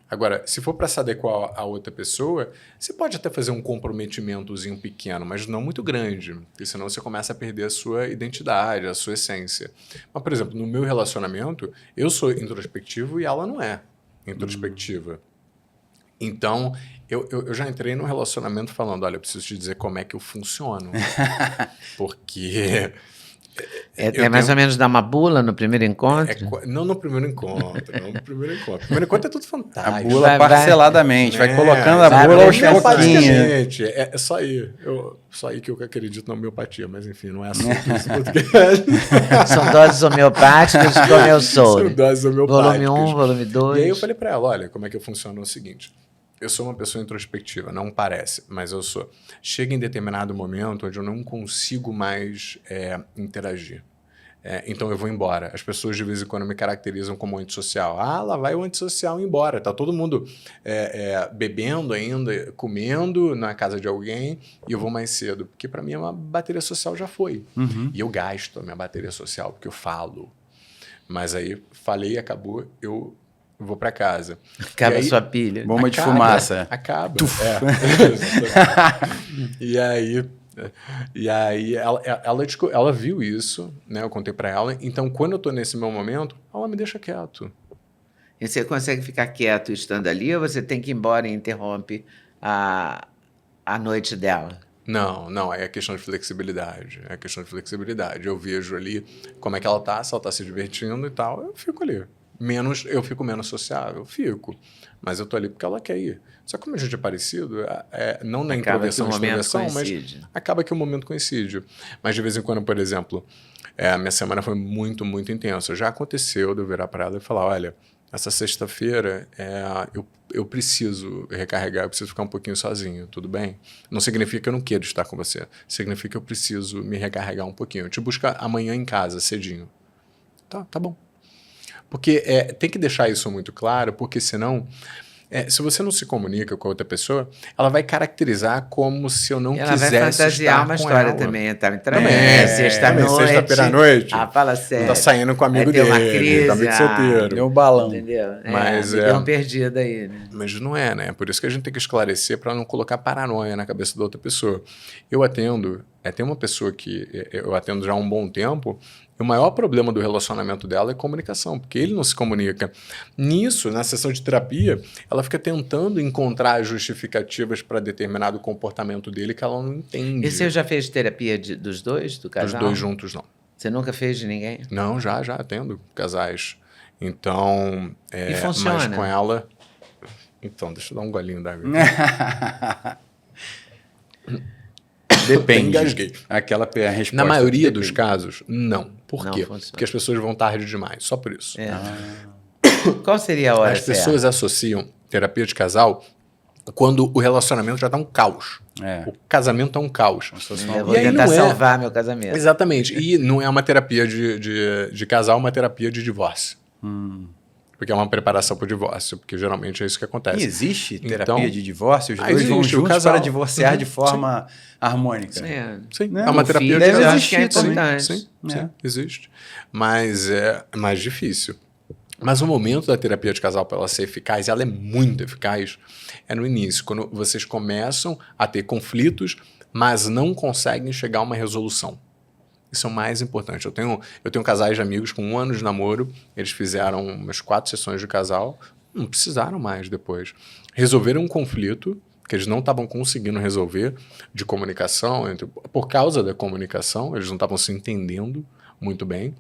Agora, se for para se adequar a outra pessoa, você pode até fazer um comprometimentozinho pequeno, mas não muito grande, porque senão você começa a perder a sua identidade, a sua essência. Mas, por exemplo, no meu relacionamento, eu sou introspectivo e ela não é introspectiva. Então, eu já entrei num relacionamento falando, olha, eu preciso te dizer como é que eu funciono. Porque É mais ou menos dar uma bula no primeiro encontro? Não no primeiro encontro, não no primeiro encontro. O primeiro encontro é tudo fantástico. A bula parceladamente, vai colocando a bula aos pouquinhos. É só aí. Só aí que eu acredito na homeopatia, mas enfim, não é assim que isso em português. São doses homeopáticas, como eu sou. São doses homeopáticas. Volume 1, volume 2. E aí eu falei pra ela, olha, como é que funciona o seguinte. Eu sou uma pessoa introspectiva, não parece, mas eu sou. Chega em determinado momento onde eu não consigo mais interagir. Então eu vou embora. As pessoas de vez em quando me caracterizam como antissocial. Ah, lá vai o antissocial embora. Tá todo mundo bebendo ainda, comendo na casa de alguém e eu vou mais cedo. Porque para mim a bateria social já foi. Uhum. E eu gasto a minha bateria social porque eu falo. Mas aí falei, acabou, eu vou para casa. Acaba a sua pilha. Bomba de fumaça. Acaba. E aí ela viu isso, né? Eu contei para ela. Então, quando eu tô nesse meu momento, ela me deixa quieto. E você consegue ficar quieto estando ali ou você tem que ir embora e interrompe a noite dela? Não, é questão de flexibilidade. É questão de flexibilidade. Eu vejo ali como é que ela tá, se ela tá se divertindo e tal, eu fico ali. Eu fico menos sociável, mas eu tô ali porque ela quer ir. Só que como a gente é parecido, não na introversão e extroversão, mas acaba que o momento coincide. Mas de vez em quando, por exemplo, a minha semana foi muito, muito intensa. Já aconteceu de eu virar para ela e falar, olha, essa sexta-feira eu preciso recarregar, eu preciso ficar um pouquinho sozinho, tudo bem? Não significa que eu não quero estar com você, significa que eu preciso me recarregar um pouquinho. Eu te busco amanhã em casa, cedinho. Tá bom. Porque tem que deixar isso muito claro, porque senão, se você não se comunica com a outra pessoa, ela vai caracterizar como se eu não quisesse estar com ela. Ela vai fantasiar uma história também. Tá me traindo. Sexta-feira à noite. Fala sério. Tá saindo com o amigo dele. Uma crise, com amigo solteiro. Deu um balão. Entendeu? Mas deu um perdido aí, né? Mas não é, né? Por isso que a gente tem que esclarecer para não colocar paranoia na cabeça da outra pessoa. Eu atendo, tem uma pessoa que eu atendo já há um bom tempo. O maior problema do relacionamento dela é comunicação, porque ele não se comunica. Nisso, na sessão de terapia, ela fica tentando encontrar justificativas para determinado comportamento dele que ela não entende. E você já fez terapia dos dois, do casal? Dos dois juntos, não. Você nunca fez de ninguém? Não, já atendo casais. Então, e funciona? Mas com ela... Então, deixa eu dar um golinho d'água. Depende. Engasguei. A resposta. Na maioria dos casos, não. Por não quê? Funciona. Porque as pessoas vão tarde demais, só por isso. Qual seria a hora As pessoas associam terapia de casal quando o relacionamento já está um caos. O casamento é um caos. Eu vou tentar salvar meu casamento. Exatamente. E não é uma terapia de casal, é uma terapia de divórcio. Porque é uma preparação para o divórcio, porque geralmente é isso que acontece. E existe terapia de divórcio? Os dois vão existe, juntos para divorciar de forma harmônica. Sim, Não, é uma terapia de casal. casal. Acho que é importante. Sim, existe. Mas é mais difícil. Mas o momento da terapia de casal para ela ser eficaz, ela é muito eficaz, é no início, quando vocês começam a ter conflitos, mas não conseguem chegar a uma resolução. Isso é o mais importante. Eu tenho casais de amigos com 1 ano de namoro, eles fizeram umas 4 sessões de casal, não precisaram mais depois. Resolveram um conflito que eles não estavam conseguindo resolver de comunicação, por causa da comunicação, eles não estavam se entendendo muito bem.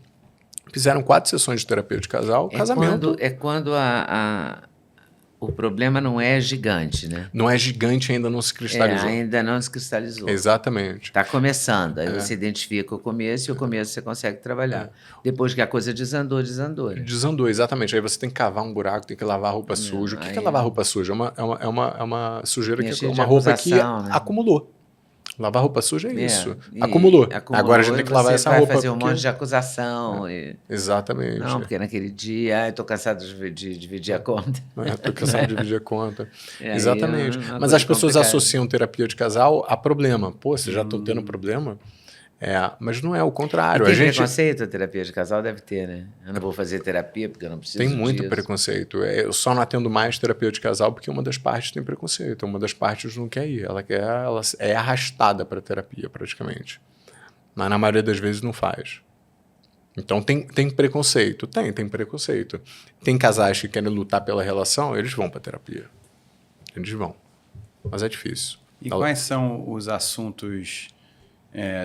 Fizeram 4 sessões de terapia de casal, casamento. Quando o problema não é gigante, né? Não é gigante, ainda não se cristalizou. Ainda não se cristalizou. Exatamente. Está começando. Aí você identifica o começo e o começo você consegue trabalhar. Depois que a coisa desandou. Né? Desandou, exatamente. Aí você tem que cavar um buraco, tem que lavar roupa suja. O que é lavar roupa suja? É uma sujeira que é uma roupa que acumulou. Lavar roupa suja é isso. Acumulou. Agora a gente tem que lavar essa roupa. Vai fazer um monte de acusação. Exatamente. Não, porque naquele dia estou cansado de dividir a conta. Estou cansado de dividir a conta. Exatamente. Mas as pessoas associam terapia de casal a problema. Pô, vocês já estão tendo problema? Mas não é o contrário. Tem preconceito a terapia de casal? Deve ter, né? Eu não vou fazer terapia porque eu não preciso disso. Tem muito disso. preconceito. Eu só não atendo mais terapia de casal porque uma das partes tem preconceito. Uma das partes não quer ir. Ela é arrastada para terapia, praticamente. Mas na maioria das vezes não faz. Então tem preconceito. Tem preconceito. Tem casais que querem lutar pela relação, eles vão para terapia. Eles vão. Mas é difícil. E quais são os assuntos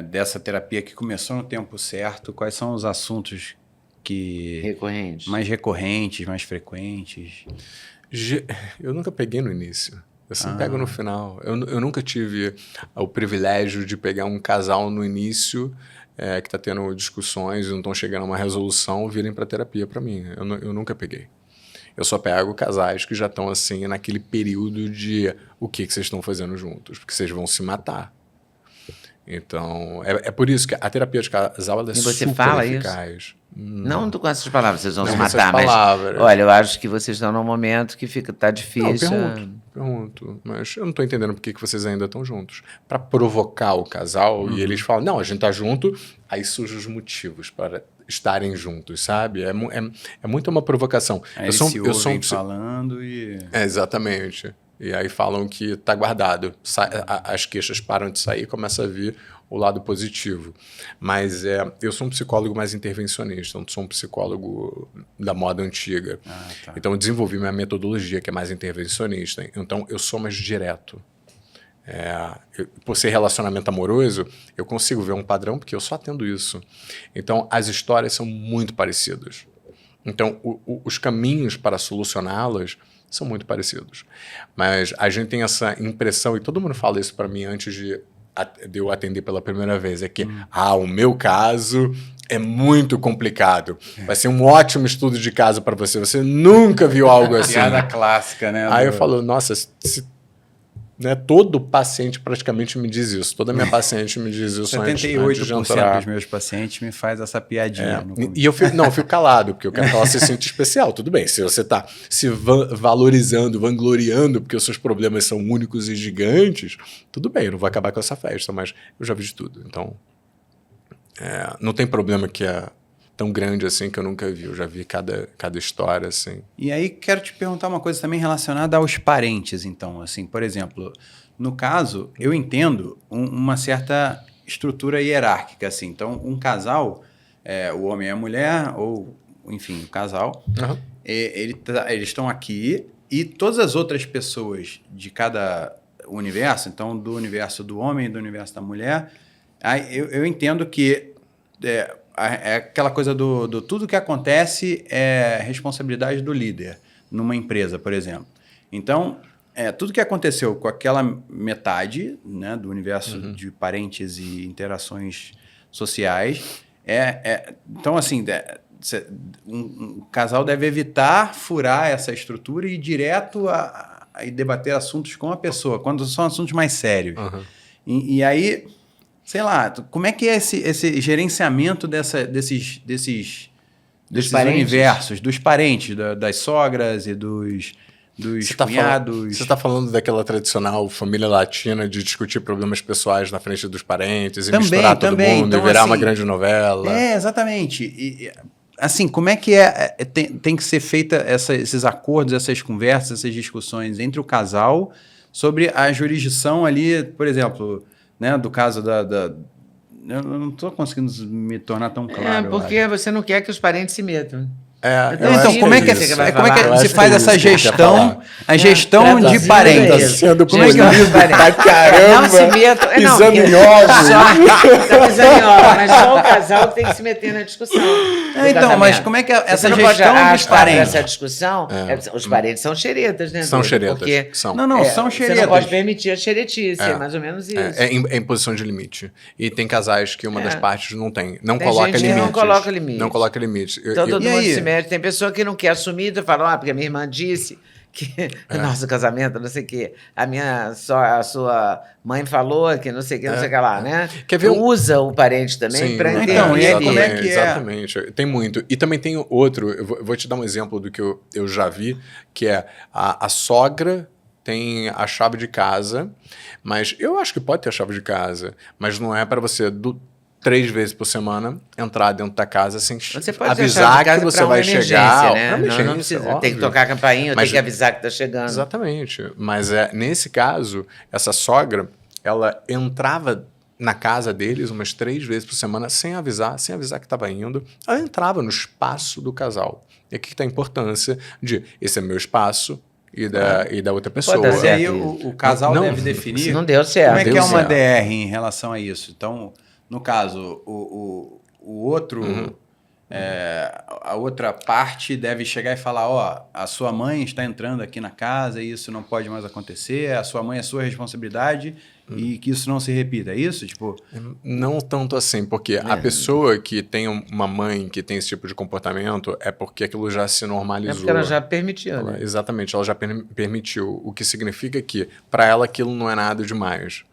dessa terapia que começou no tempo certo, quais são os assuntos mais recorrentes, mais frequentes? Eu nunca peguei no início. Eu sempre pego no final. Eu nunca tive o privilégio de pegar um casal no início que está tendo discussões e não estão chegando a uma resolução, virem para terapia para mim. Eu nunca peguei. Eu só pego casais que já estão assim naquele período de o que vocês estão fazendo juntos, porque vocês vão se matar. Então, é por isso que a terapia de casal ela é super fala eficaz. Isso? Não com essas palavras, vocês vão se com matar, essas palavras. Mas olha, eu acho que vocês estão num momento que tá difícil. Pergunto, mas eu não estou entendendo por que vocês ainda estão juntos. Para provocar o casal, e eles falam, não, a gente tá junto, aí surgem os motivos para estarem juntos, sabe? É muito uma provocação. Aí eu sou falando e... exatamente. E aí falam que tá guardado. As queixas param de sair, começa a vir o lado positivo. Mas eu sou um psicólogo mais intervencionista, não sou um psicólogo da moda antiga. Tá. Então eu desenvolvi minha metodologia, que é mais intervencionista. Então eu sou mais direto. Por ser relacionamento amoroso, eu consigo ver um padrão, porque eu só atendo isso. Então as histórias são muito parecidas. Então os caminhos para solucioná-las são muito parecidos. Mas a gente tem essa impressão, e todo mundo fala isso para mim antes de eu atender pela primeira vez, é que o meu caso é muito complicado. Vai ser um ótimo estudo de caso para você. Você nunca viu algo assim. Piada clássica, né? Aí eu falo, nossa, todo paciente praticamente me diz isso. Toda minha paciente me diz isso antes de entrar. 78% dos meus pacientes me faz essa piadinha. E eu fico calado, porque eu quero que ela se sinta especial. Tudo bem, se você está se valorizando, vangloriando, porque os seus problemas são únicos e gigantes, tudo bem, eu não vou acabar com essa festa, mas eu já vi de tudo. Então, não tem problema que é tão grande assim que eu nunca vi. Eu já vi cada história assim. E aí quero te perguntar uma coisa também relacionada aos parentes, então, assim, por exemplo, no caso, eu entendo uma certa estrutura hierárquica, assim. Então, um casal, o homem e a mulher, ou, enfim, o casal, eles estão aqui e todas as outras pessoas de cada universo, então, do universo do homem e do universo da mulher, aí eu entendo que é aquela coisa do tudo que acontece é responsabilidade do líder numa empresa, por exemplo. Então, tudo que aconteceu com aquela metade, né, do universo de parentes e interações sociais, então, assim, um casal deve evitar furar essa estrutura e ir direto e debater assuntos com a pessoa, quando são assuntos mais sérios. E aí... Sei lá, como é que é esse gerenciamento desses universos, dos parentes, das sogras e dos cunhados? Você está falando daquela tradicional família latina de discutir problemas pessoais na frente dos parentes e misturar todo mundo então, e virar uma grande novela? Exatamente. E, assim, como é que tem que ser feita esses acordos, essas conversas, essas discussões entre o casal sobre a jurisdição ali, por exemplo... Né, do caso eu não estou conseguindo me tornar tão claro. Porque você não quer que os parentes se metam. Então, como é que se faz essa gestão, a gestão de parentes? Como é que pra caramba, não se metam, pisando em ovos. Mas só o casal que tem que se meter na discussão. Então, mas como é que essa não gestão dos parentes? Essa discussão, os parentes são xeretas, né? São xeretas. Porque são xeretas. Você não pode permitir a xeretice, é mais ou menos isso. É em posição de limite. E tem casais que uma das partes não tem. Não coloca limites. Não coloca limite. Todo mundo se mete. Tem pessoa que não quer assumir e fala, porque a minha irmã disse que nosso casamento, não sei o quê, a sua mãe falou que não sei o que, não sei o que lá, né? Quer ver usa o parente também para entender. Então, e aí como é que Exatamente. Tem muito. E também tem outro, eu vou te dar um exemplo do que eu já vi, que é a sogra tem a chave de casa, mas eu acho que pode ter a chave de casa, mas não é para você 3 vezes por semana entrar dentro da casa sem avisar que você vai chegar. Né? Não precisa, tem que tocar a campainha, tem que avisar que está chegando. Exatamente. Mas nesse caso, essa sogra, ela entrava na casa deles umas 3 vezes por semana sem avisar que estava indo. Ela entrava no espaço do casal. E aqui está a importância de esse é meu espaço, e da outra pessoa. Pode dar Mas aí certo o casal Não, deve definir Isso não deu certo. como é que deu é uma certo. DR em relação a isso. Então, no caso, o outro, a outra parte deve chegar e falar, ó, a sua mãe está entrando aqui na casa e isso não pode mais acontecer, a sua mãe é sua responsabilidade e que isso não se repita. É isso? Tipo, Não tanto assim, porque a pessoa que tem uma mãe que tem esse tipo de comportamento é porque aquilo já se É normalizou. porque ela já permitiu, né? Exatamente, ela já permitiu, o que significa que para ela aquilo não é nada demais.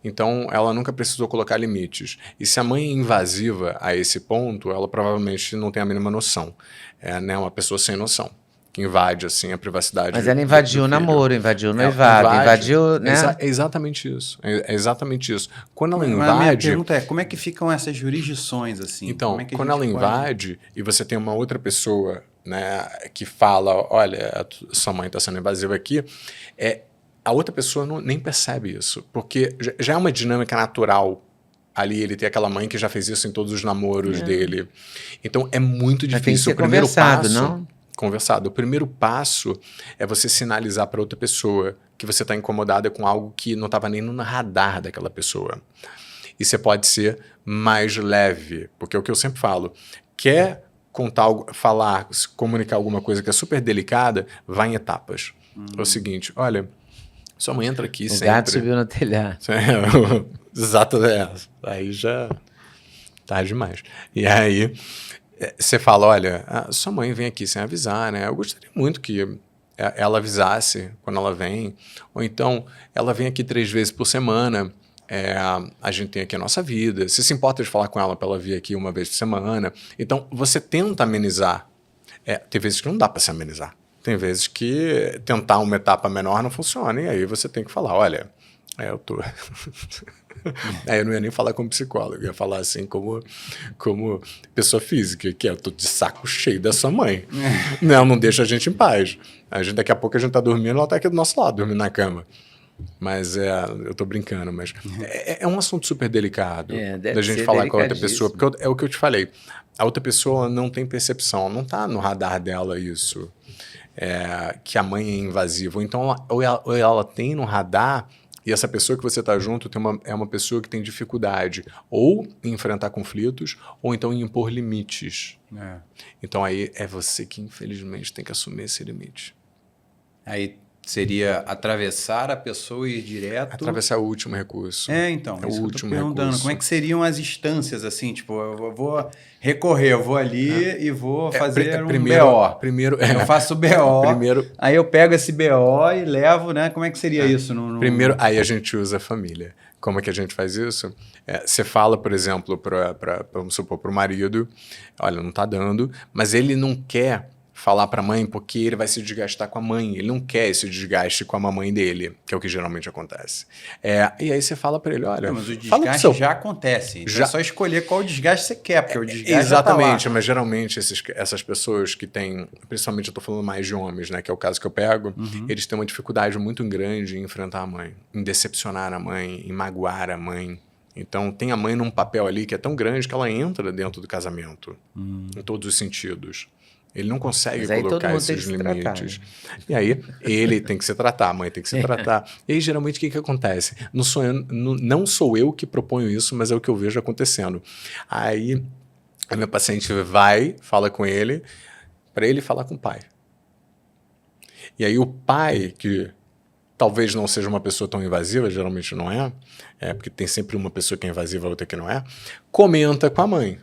Então, ela nunca precisou colocar limites. E se a mãe é invasiva a esse ponto, ela provavelmente não tem a mínima noção. É, né, uma pessoa sem noção, que invade assim a privacidade. Mas ela invadiu o do filho. namoro, invadiu o Ela noivado, invade. invadiu, né? É exatamente isso. É exatamente isso. Quando ela mas a minha invade... pergunta é, como é que ficam essas jurisdições assim? Então, Como é que a quando gente ela pode- invade e você tem uma outra pessoa, né, que fala, olha, sua mãe está sendo invasiva aqui, a outra pessoa nem percebe isso, porque já é uma dinâmica natural ali, ele tem aquela mãe que já fez isso em todos os namoros dele. Então, é muito Mas tem que difícil. ser O primeiro conversado, passo, não? conversado. O primeiro passo é você sinalizar para outra pessoa que você está incomodada com algo que não estava nem no radar daquela pessoa. E você pode ser mais leve, porque é o que eu sempre falo. Quer contar algo, falar, comunicar alguma coisa que é super delicada, vai em etapas. É o seguinte, olha, sua mãe entra aqui O sempre. gato subiu no telhado. Exato, aí já tá demais. E aí você fala, olha, sua mãe vem aqui sem avisar, né? Eu gostaria muito que ela avisasse quando ela vem. Ou então, ela vem aqui 3 vezes por semana. A gente tem aqui a nossa vida. Você se importa de falar com ela para ela vir aqui 1 vez por semana? Então, você tenta amenizar. Tem vezes que não dá para se amenizar. Tem vezes que tentar uma etapa menor não funciona. E aí você tem que falar, olha, eu tô... eu não ia nem falar como psicólogo, eu ia falar assim como pessoa física, que eu tô de saco cheio da sua mãe. Não deixa a gente em paz. Daqui a pouco a gente tá dormindo, ela tá aqui do nosso lado, dormindo na cama. Mas eu tô brincando, mas é um assunto super delicado Deve da gente ser falar com a outra pessoa, delicadíssimo. porque é o que eu te falei. A outra pessoa não tem percepção, não tá no radar dela isso, que a mãe é invasiva. Ou então, ou ela tem no radar e essa pessoa que você está junto é uma pessoa que tem dificuldade ou em enfrentar conflitos ou então em impor limites. Então aí é você que infelizmente tem que assumir esse limite. Aí seria atravessar a pessoa e ir direto... Atravessar o último recurso. Então, É o isso que eu tô último perguntando. recurso. Como é que seriam as instâncias, assim? Tipo, eu vou recorrer, eu vou ali e vou fazer um BO. Primeiro, eu faço o BO, primeiro, aí eu pego esse BO e levo, né? Como é que seria isso? Primeiro, aí a gente usa a família. Como é que a gente faz isso? Você fala, por exemplo, vamos supor, para o marido, olha, não está dando, mas ele não quer falar para a mãe porque ele vai se desgastar com a mãe. Ele não quer esse desgaste com a mamãe dele, que é o que geralmente acontece. E aí você fala para ele, olha... Mas o desgaste já acontece. Então é só escolher qual desgaste você quer, porque o desgaste exatamente, já tá lá. mas geralmente essas pessoas que têm... Principalmente eu estou falando mais de homens, né, que é o caso que eu pego, eles têm uma dificuldade muito grande em enfrentar a mãe, em decepcionar a mãe, em magoar a mãe. Então, tem a mãe num papel ali que é tão grande que ela entra dentro do casamento, em todos os sentidos. Ele não consegue colocar esses limites. Tratar, né? E aí, ele tem que se tratar, a mãe tem que se tratar. E aí, geralmente, o que acontece? Não sou eu que proponho isso, mas é o que eu vejo acontecendo. Aí, a minha paciente vai, fala com ele, para ele falar com o pai. E aí, o pai, que talvez não seja uma pessoa tão invasiva, geralmente não porque tem sempre uma pessoa que é invasiva, a outra que não é, comenta com a mãe.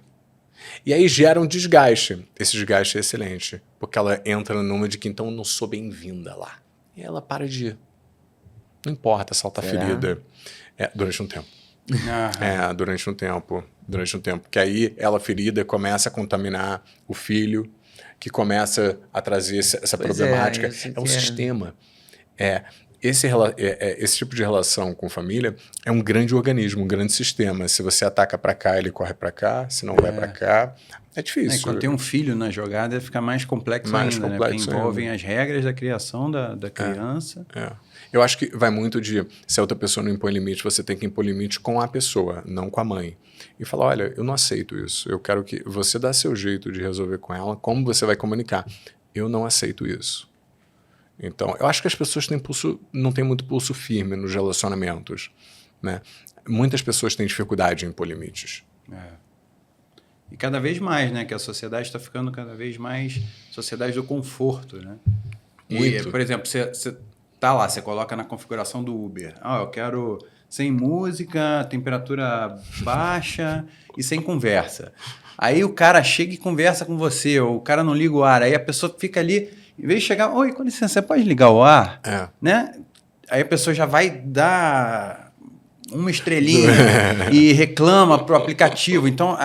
E aí gera um desgaste. Esse desgaste é excelente, porque ela entra numa de que então eu não sou bem-vinda lá. E ela para de ir. Não importa se ela está ferida. Durante um tempo. Durante um tempo. Que aí ela ferida começa a contaminar o filho, que começa a trazer essa problemática. É um sistema. Esse tipo de relação com família é um grande organismo, um grande sistema. Se você ataca para cá, ele corre para cá. Se não vai para cá, é difícil. Quando tem um filho na jogada, fica mais complexo ainda, né? Porque envolvem as regras da criação da criança. Eu acho que vai muito de, se a outra pessoa não impõe limite, você tem que impor limite com a pessoa, não com a mãe. E falar, olha, eu não aceito isso. Eu quero que você dê seu jeito de resolver com ela, como você vai comunicar. Eu não aceito isso. Então, eu acho que as pessoas não têm muito pulso firme nos relacionamentos, né? Muitas pessoas têm dificuldade em impor limites. E cada vez mais, né? Que a sociedade está ficando cada vez mais sociedade do conforto, né? Muito. E, por exemplo, você tá lá, você coloca na configuração do Uber. Eu quero sem música, temperatura baixa e sem conversa. Aí o cara chega e conversa com você, ou o cara não liga o ar. Aí a pessoa fica ali, em vez de chegar, oi, com licença, você pode ligar o ar? Né? Aí a pessoa já vai dar uma estrelinha e reclama pro aplicativo. Então,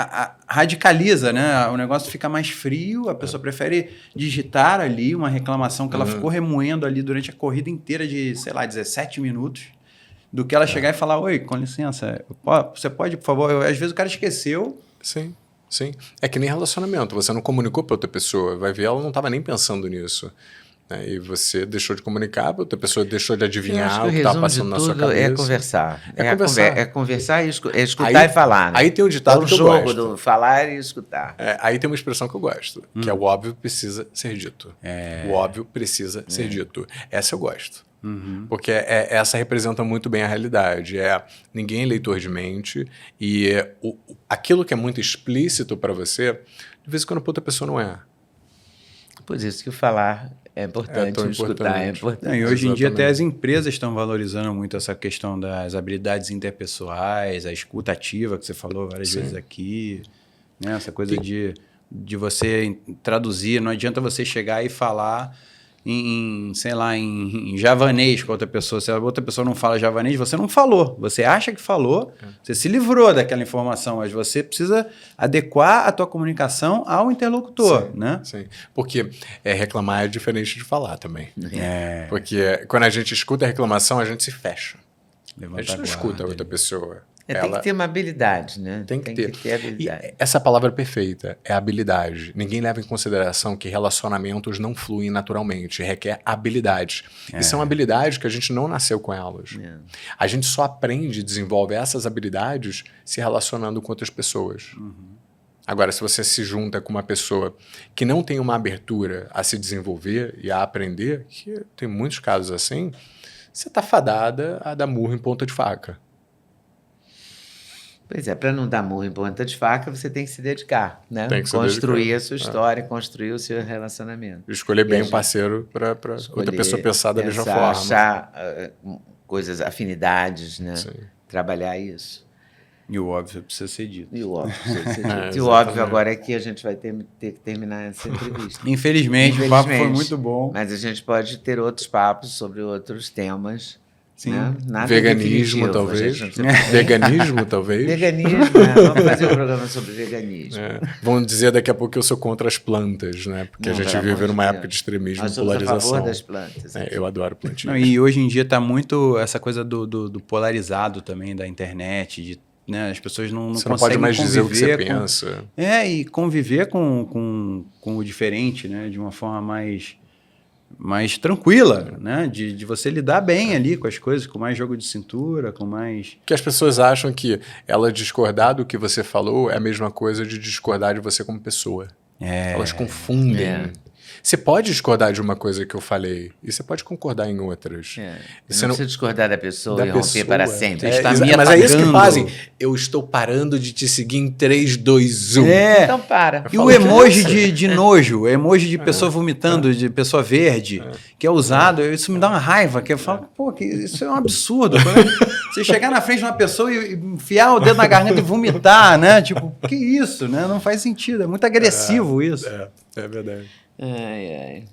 radicaliza, né? O negócio fica mais frio, a pessoa prefere digitar ali uma reclamação que ela ficou remoendo ali durante a corrida inteira de, sei lá, 17 minutos, do que ela chegar e falar, oi, com licença, você pode, por favor? Às vezes o cara esqueceu. Sim, sim. É que nem relacionamento, você não comunicou para outra pessoa, vai ver, ela não estava nem pensando nisso. E você deixou de comunicar, outra pessoa deixou de adivinhar o que estava passando na sua cabeça. É conversar. É conversar e escutar aí, e falar. Né? Aí tem um ditado que eu jogo gosto. do falar e escutar. Aí tem uma expressão que eu gosto, que é o óbvio precisa ser dito. O óbvio precisa ser dito. Essa eu gosto. Porque essa representa muito bem a realidade. Ninguém é leitor de mente e aquilo que é muito explícito para você, de vez em quando para outra pessoa não é. Por isso que o falar é importante, o escutar é importante. E hoje em dia até as empresas estão valorizando muito essa questão das habilidades interpessoais, a escuta ativa, que você falou várias vezes aqui, né? Essa coisa de você traduzir, não adianta você chegar e falar sei lá, em javanês com outra pessoa. Se a outra pessoa não fala javanês, você não falou. Você acha que falou, você se livrou daquela informação, mas você precisa adequar a tua comunicação ao interlocutor, né? Sim, porque reclamar é diferente de falar também. Porque quando a gente escuta a reclamação, a gente se fecha. A gente não escuta a outra pessoa. Tem que ter uma habilidade, né? Tem que ter habilidade. E essa palavra perfeita é habilidade. Ninguém leva em consideração que relacionamentos não fluem naturalmente, requer habilidades. E são habilidades que a gente não nasceu com elas. A gente só aprende e desenvolve essas habilidades se relacionando com outras pessoas. Agora, se você se junta com uma pessoa que não tem uma abertura a se desenvolver e a aprender, que tem muitos casos assim, você está fadada a dar murro em ponta de faca. Pois é, para não dar murro em ponta de faca, você tem que se dedicar, né? Tem que se construir dedicar. a sua história, construir o seu relacionamento. Escolher bem um parceiro para outra pessoa pensar da mesma forma. Achar coisas, afinidades, né? Sim. Trabalhar isso. E o óbvio precisa ser dito. E o óbvio precisa ser dito. E o óbvio agora é que a gente vai ter que terminar essa entrevista. Infelizmente, o papo foi muito bom. Mas a gente pode ter outros papos sobre outros temas. Sim. Né? Nada Veganismo, definitivo, talvez. gente Veganismo, talvez. Veganismo, né? Vamos fazer um programa sobre veganismo. Vão dizer daqui a pouco que eu sou contra as plantas, né? Porque Não, a gente pelo vive amor numa de época Deus. de extremismo e Nós somos polarização. a favor das plantas. Eu adoro plantinhas. E hoje em dia está muito essa coisa do polarizado também, da internet, né? As pessoas não Você conseguem não pode mais dizer o que você conviver pensa. e conviver com o diferente, né? De uma forma mais tranquila, né? De você lidar bem ali com as coisas, com mais jogo de cintura, com mais... Porque as pessoas acham que ela discordar do que você falou é a mesma coisa de discordar de você como pessoa. Elas confundem. Você pode discordar de uma coisa que eu falei e você pode concordar em outras. Você não precisa discordar da pessoa e romper para sempre. Mas é isso que fazem. Eu estou parando de te seguir em 3, 2, 1. Então para. E o emoji de nojo, o emoji de pessoa vomitando, de pessoa verde, que é usado, isso me dá uma raiva, que eu falo, pô, que isso é um absurdo. Você chegar na frente de uma pessoa e enfiar o dedo na garganta e vomitar, né? Tipo, que isso, né? Não faz sentido, é muito agressivo isso. É verdade.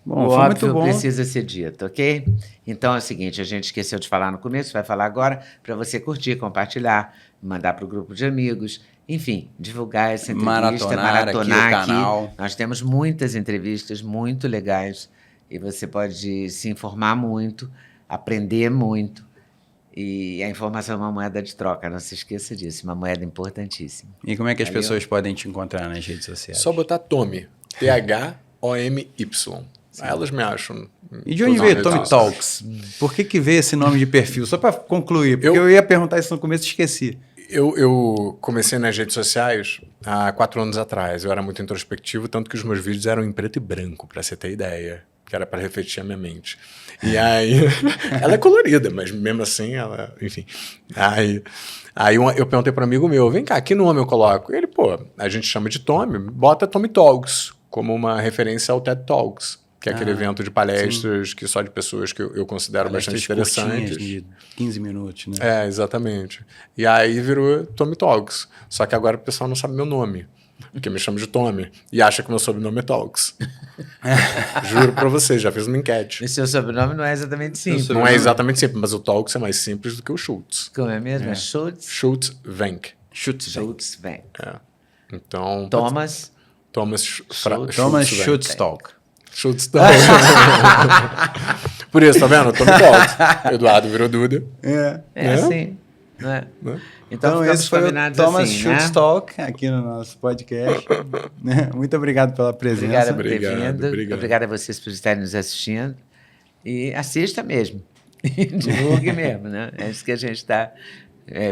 Bom, o foi óbvio muito bom. precisa ser dito, ok? Então é o seguinte, a gente esqueceu de falar no começo, vai falar agora, para você curtir, compartilhar, mandar para o grupo de amigos, enfim, divulgar essa entrevista, maratonar aqui. Canal. Nós temos muitas entrevistas muito legais e você pode se informar muito, aprender muito. E a informação é uma moeda de troca, não se esqueça disso, uma moeda importantíssima. E como é que as pessoas podem te encontrar nas redes sociais? Só botar Tommy, THOMY. Aí elas me acham. E de onde veio Tommy Talks? Por que veio esse nome de perfil? Só para concluir, porque eu ia perguntar isso no começo e esqueci. Eu comecei nas redes sociais há 4 anos atrás. Eu era muito introspectivo, tanto que os meus vídeos eram em preto e branco, para você ter ideia. que era para refletir a minha mente. E aí, ela é colorida, mas mesmo assim, ela, enfim. Aí eu perguntei para um amigo meu, vem cá, que nome eu coloco? Ele, pô, a gente chama de Tommy, bota Tommy Talks, como uma referência ao TED Talks, que é aquele evento de palestras que só de pessoas que eu considero bastante interessantes. De 15 minutos, né? É, exatamente. E aí virou Tommy Talks. Só que agora o pessoal não sabe meu nome. Porque me chama de Tommy. E acha que meu sobrenome é Talks. Juro pra você, já fiz uma enquete. E seu sobrenome não é exatamente simples. Não é exatamente simples, mas o Talks é mais simples do que o Schultz. Como é mesmo? É Schultz? Schultz Wenck. Schultz Wenck. É. Então... Thomas Schultz Talk. Schultz Talk. Por isso, tá vendo? Tommy Talks. Eduardo virou Duda. É assim, não é? Né? Então esse foi o combinados Thomas assim, Schultz né? Talk aqui no nosso podcast. Né? Muito obrigado pela presença. Obrigada por ter Obrigado, vindo. obrigado. Obrigada a vocês por estarem nos assistindo. E assista mesmo. E divulgue mesmo, né? É isso que a gente está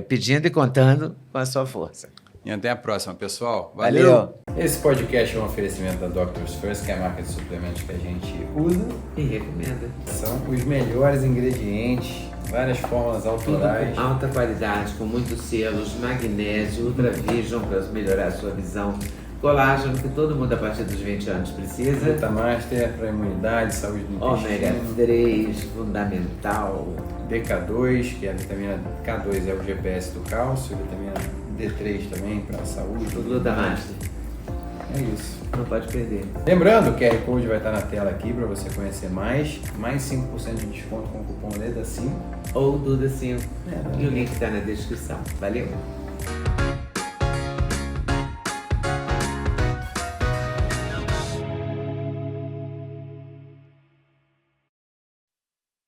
pedindo e contando com a sua força. E até a próxima, pessoal. Valeu. Esse podcast é um oferecimento da Doctors First, que é a marca de suplementos que a gente usa. E recomenda. São os melhores ingredientes, várias fórmulas autorais. Com alta qualidade, com muitos selos, magnésio, Ultra Vision para melhorar a sua visão, colágeno que todo mundo a partir dos 20 anos precisa, Glutamaster para imunidade, saúde do ômega intestino. 3, fundamental, DK2, que é a vitamina K2 é o GPS do cálcio, vitamina D3 também para a saúde. o Glutamaster. É isso. Não pode perder. Lembrando, o QR Code vai estar na tela aqui para você conhecer mais 5% de desconto com o cupom LEDA5. Ou Duda 5. E o link está na descrição. Valeu!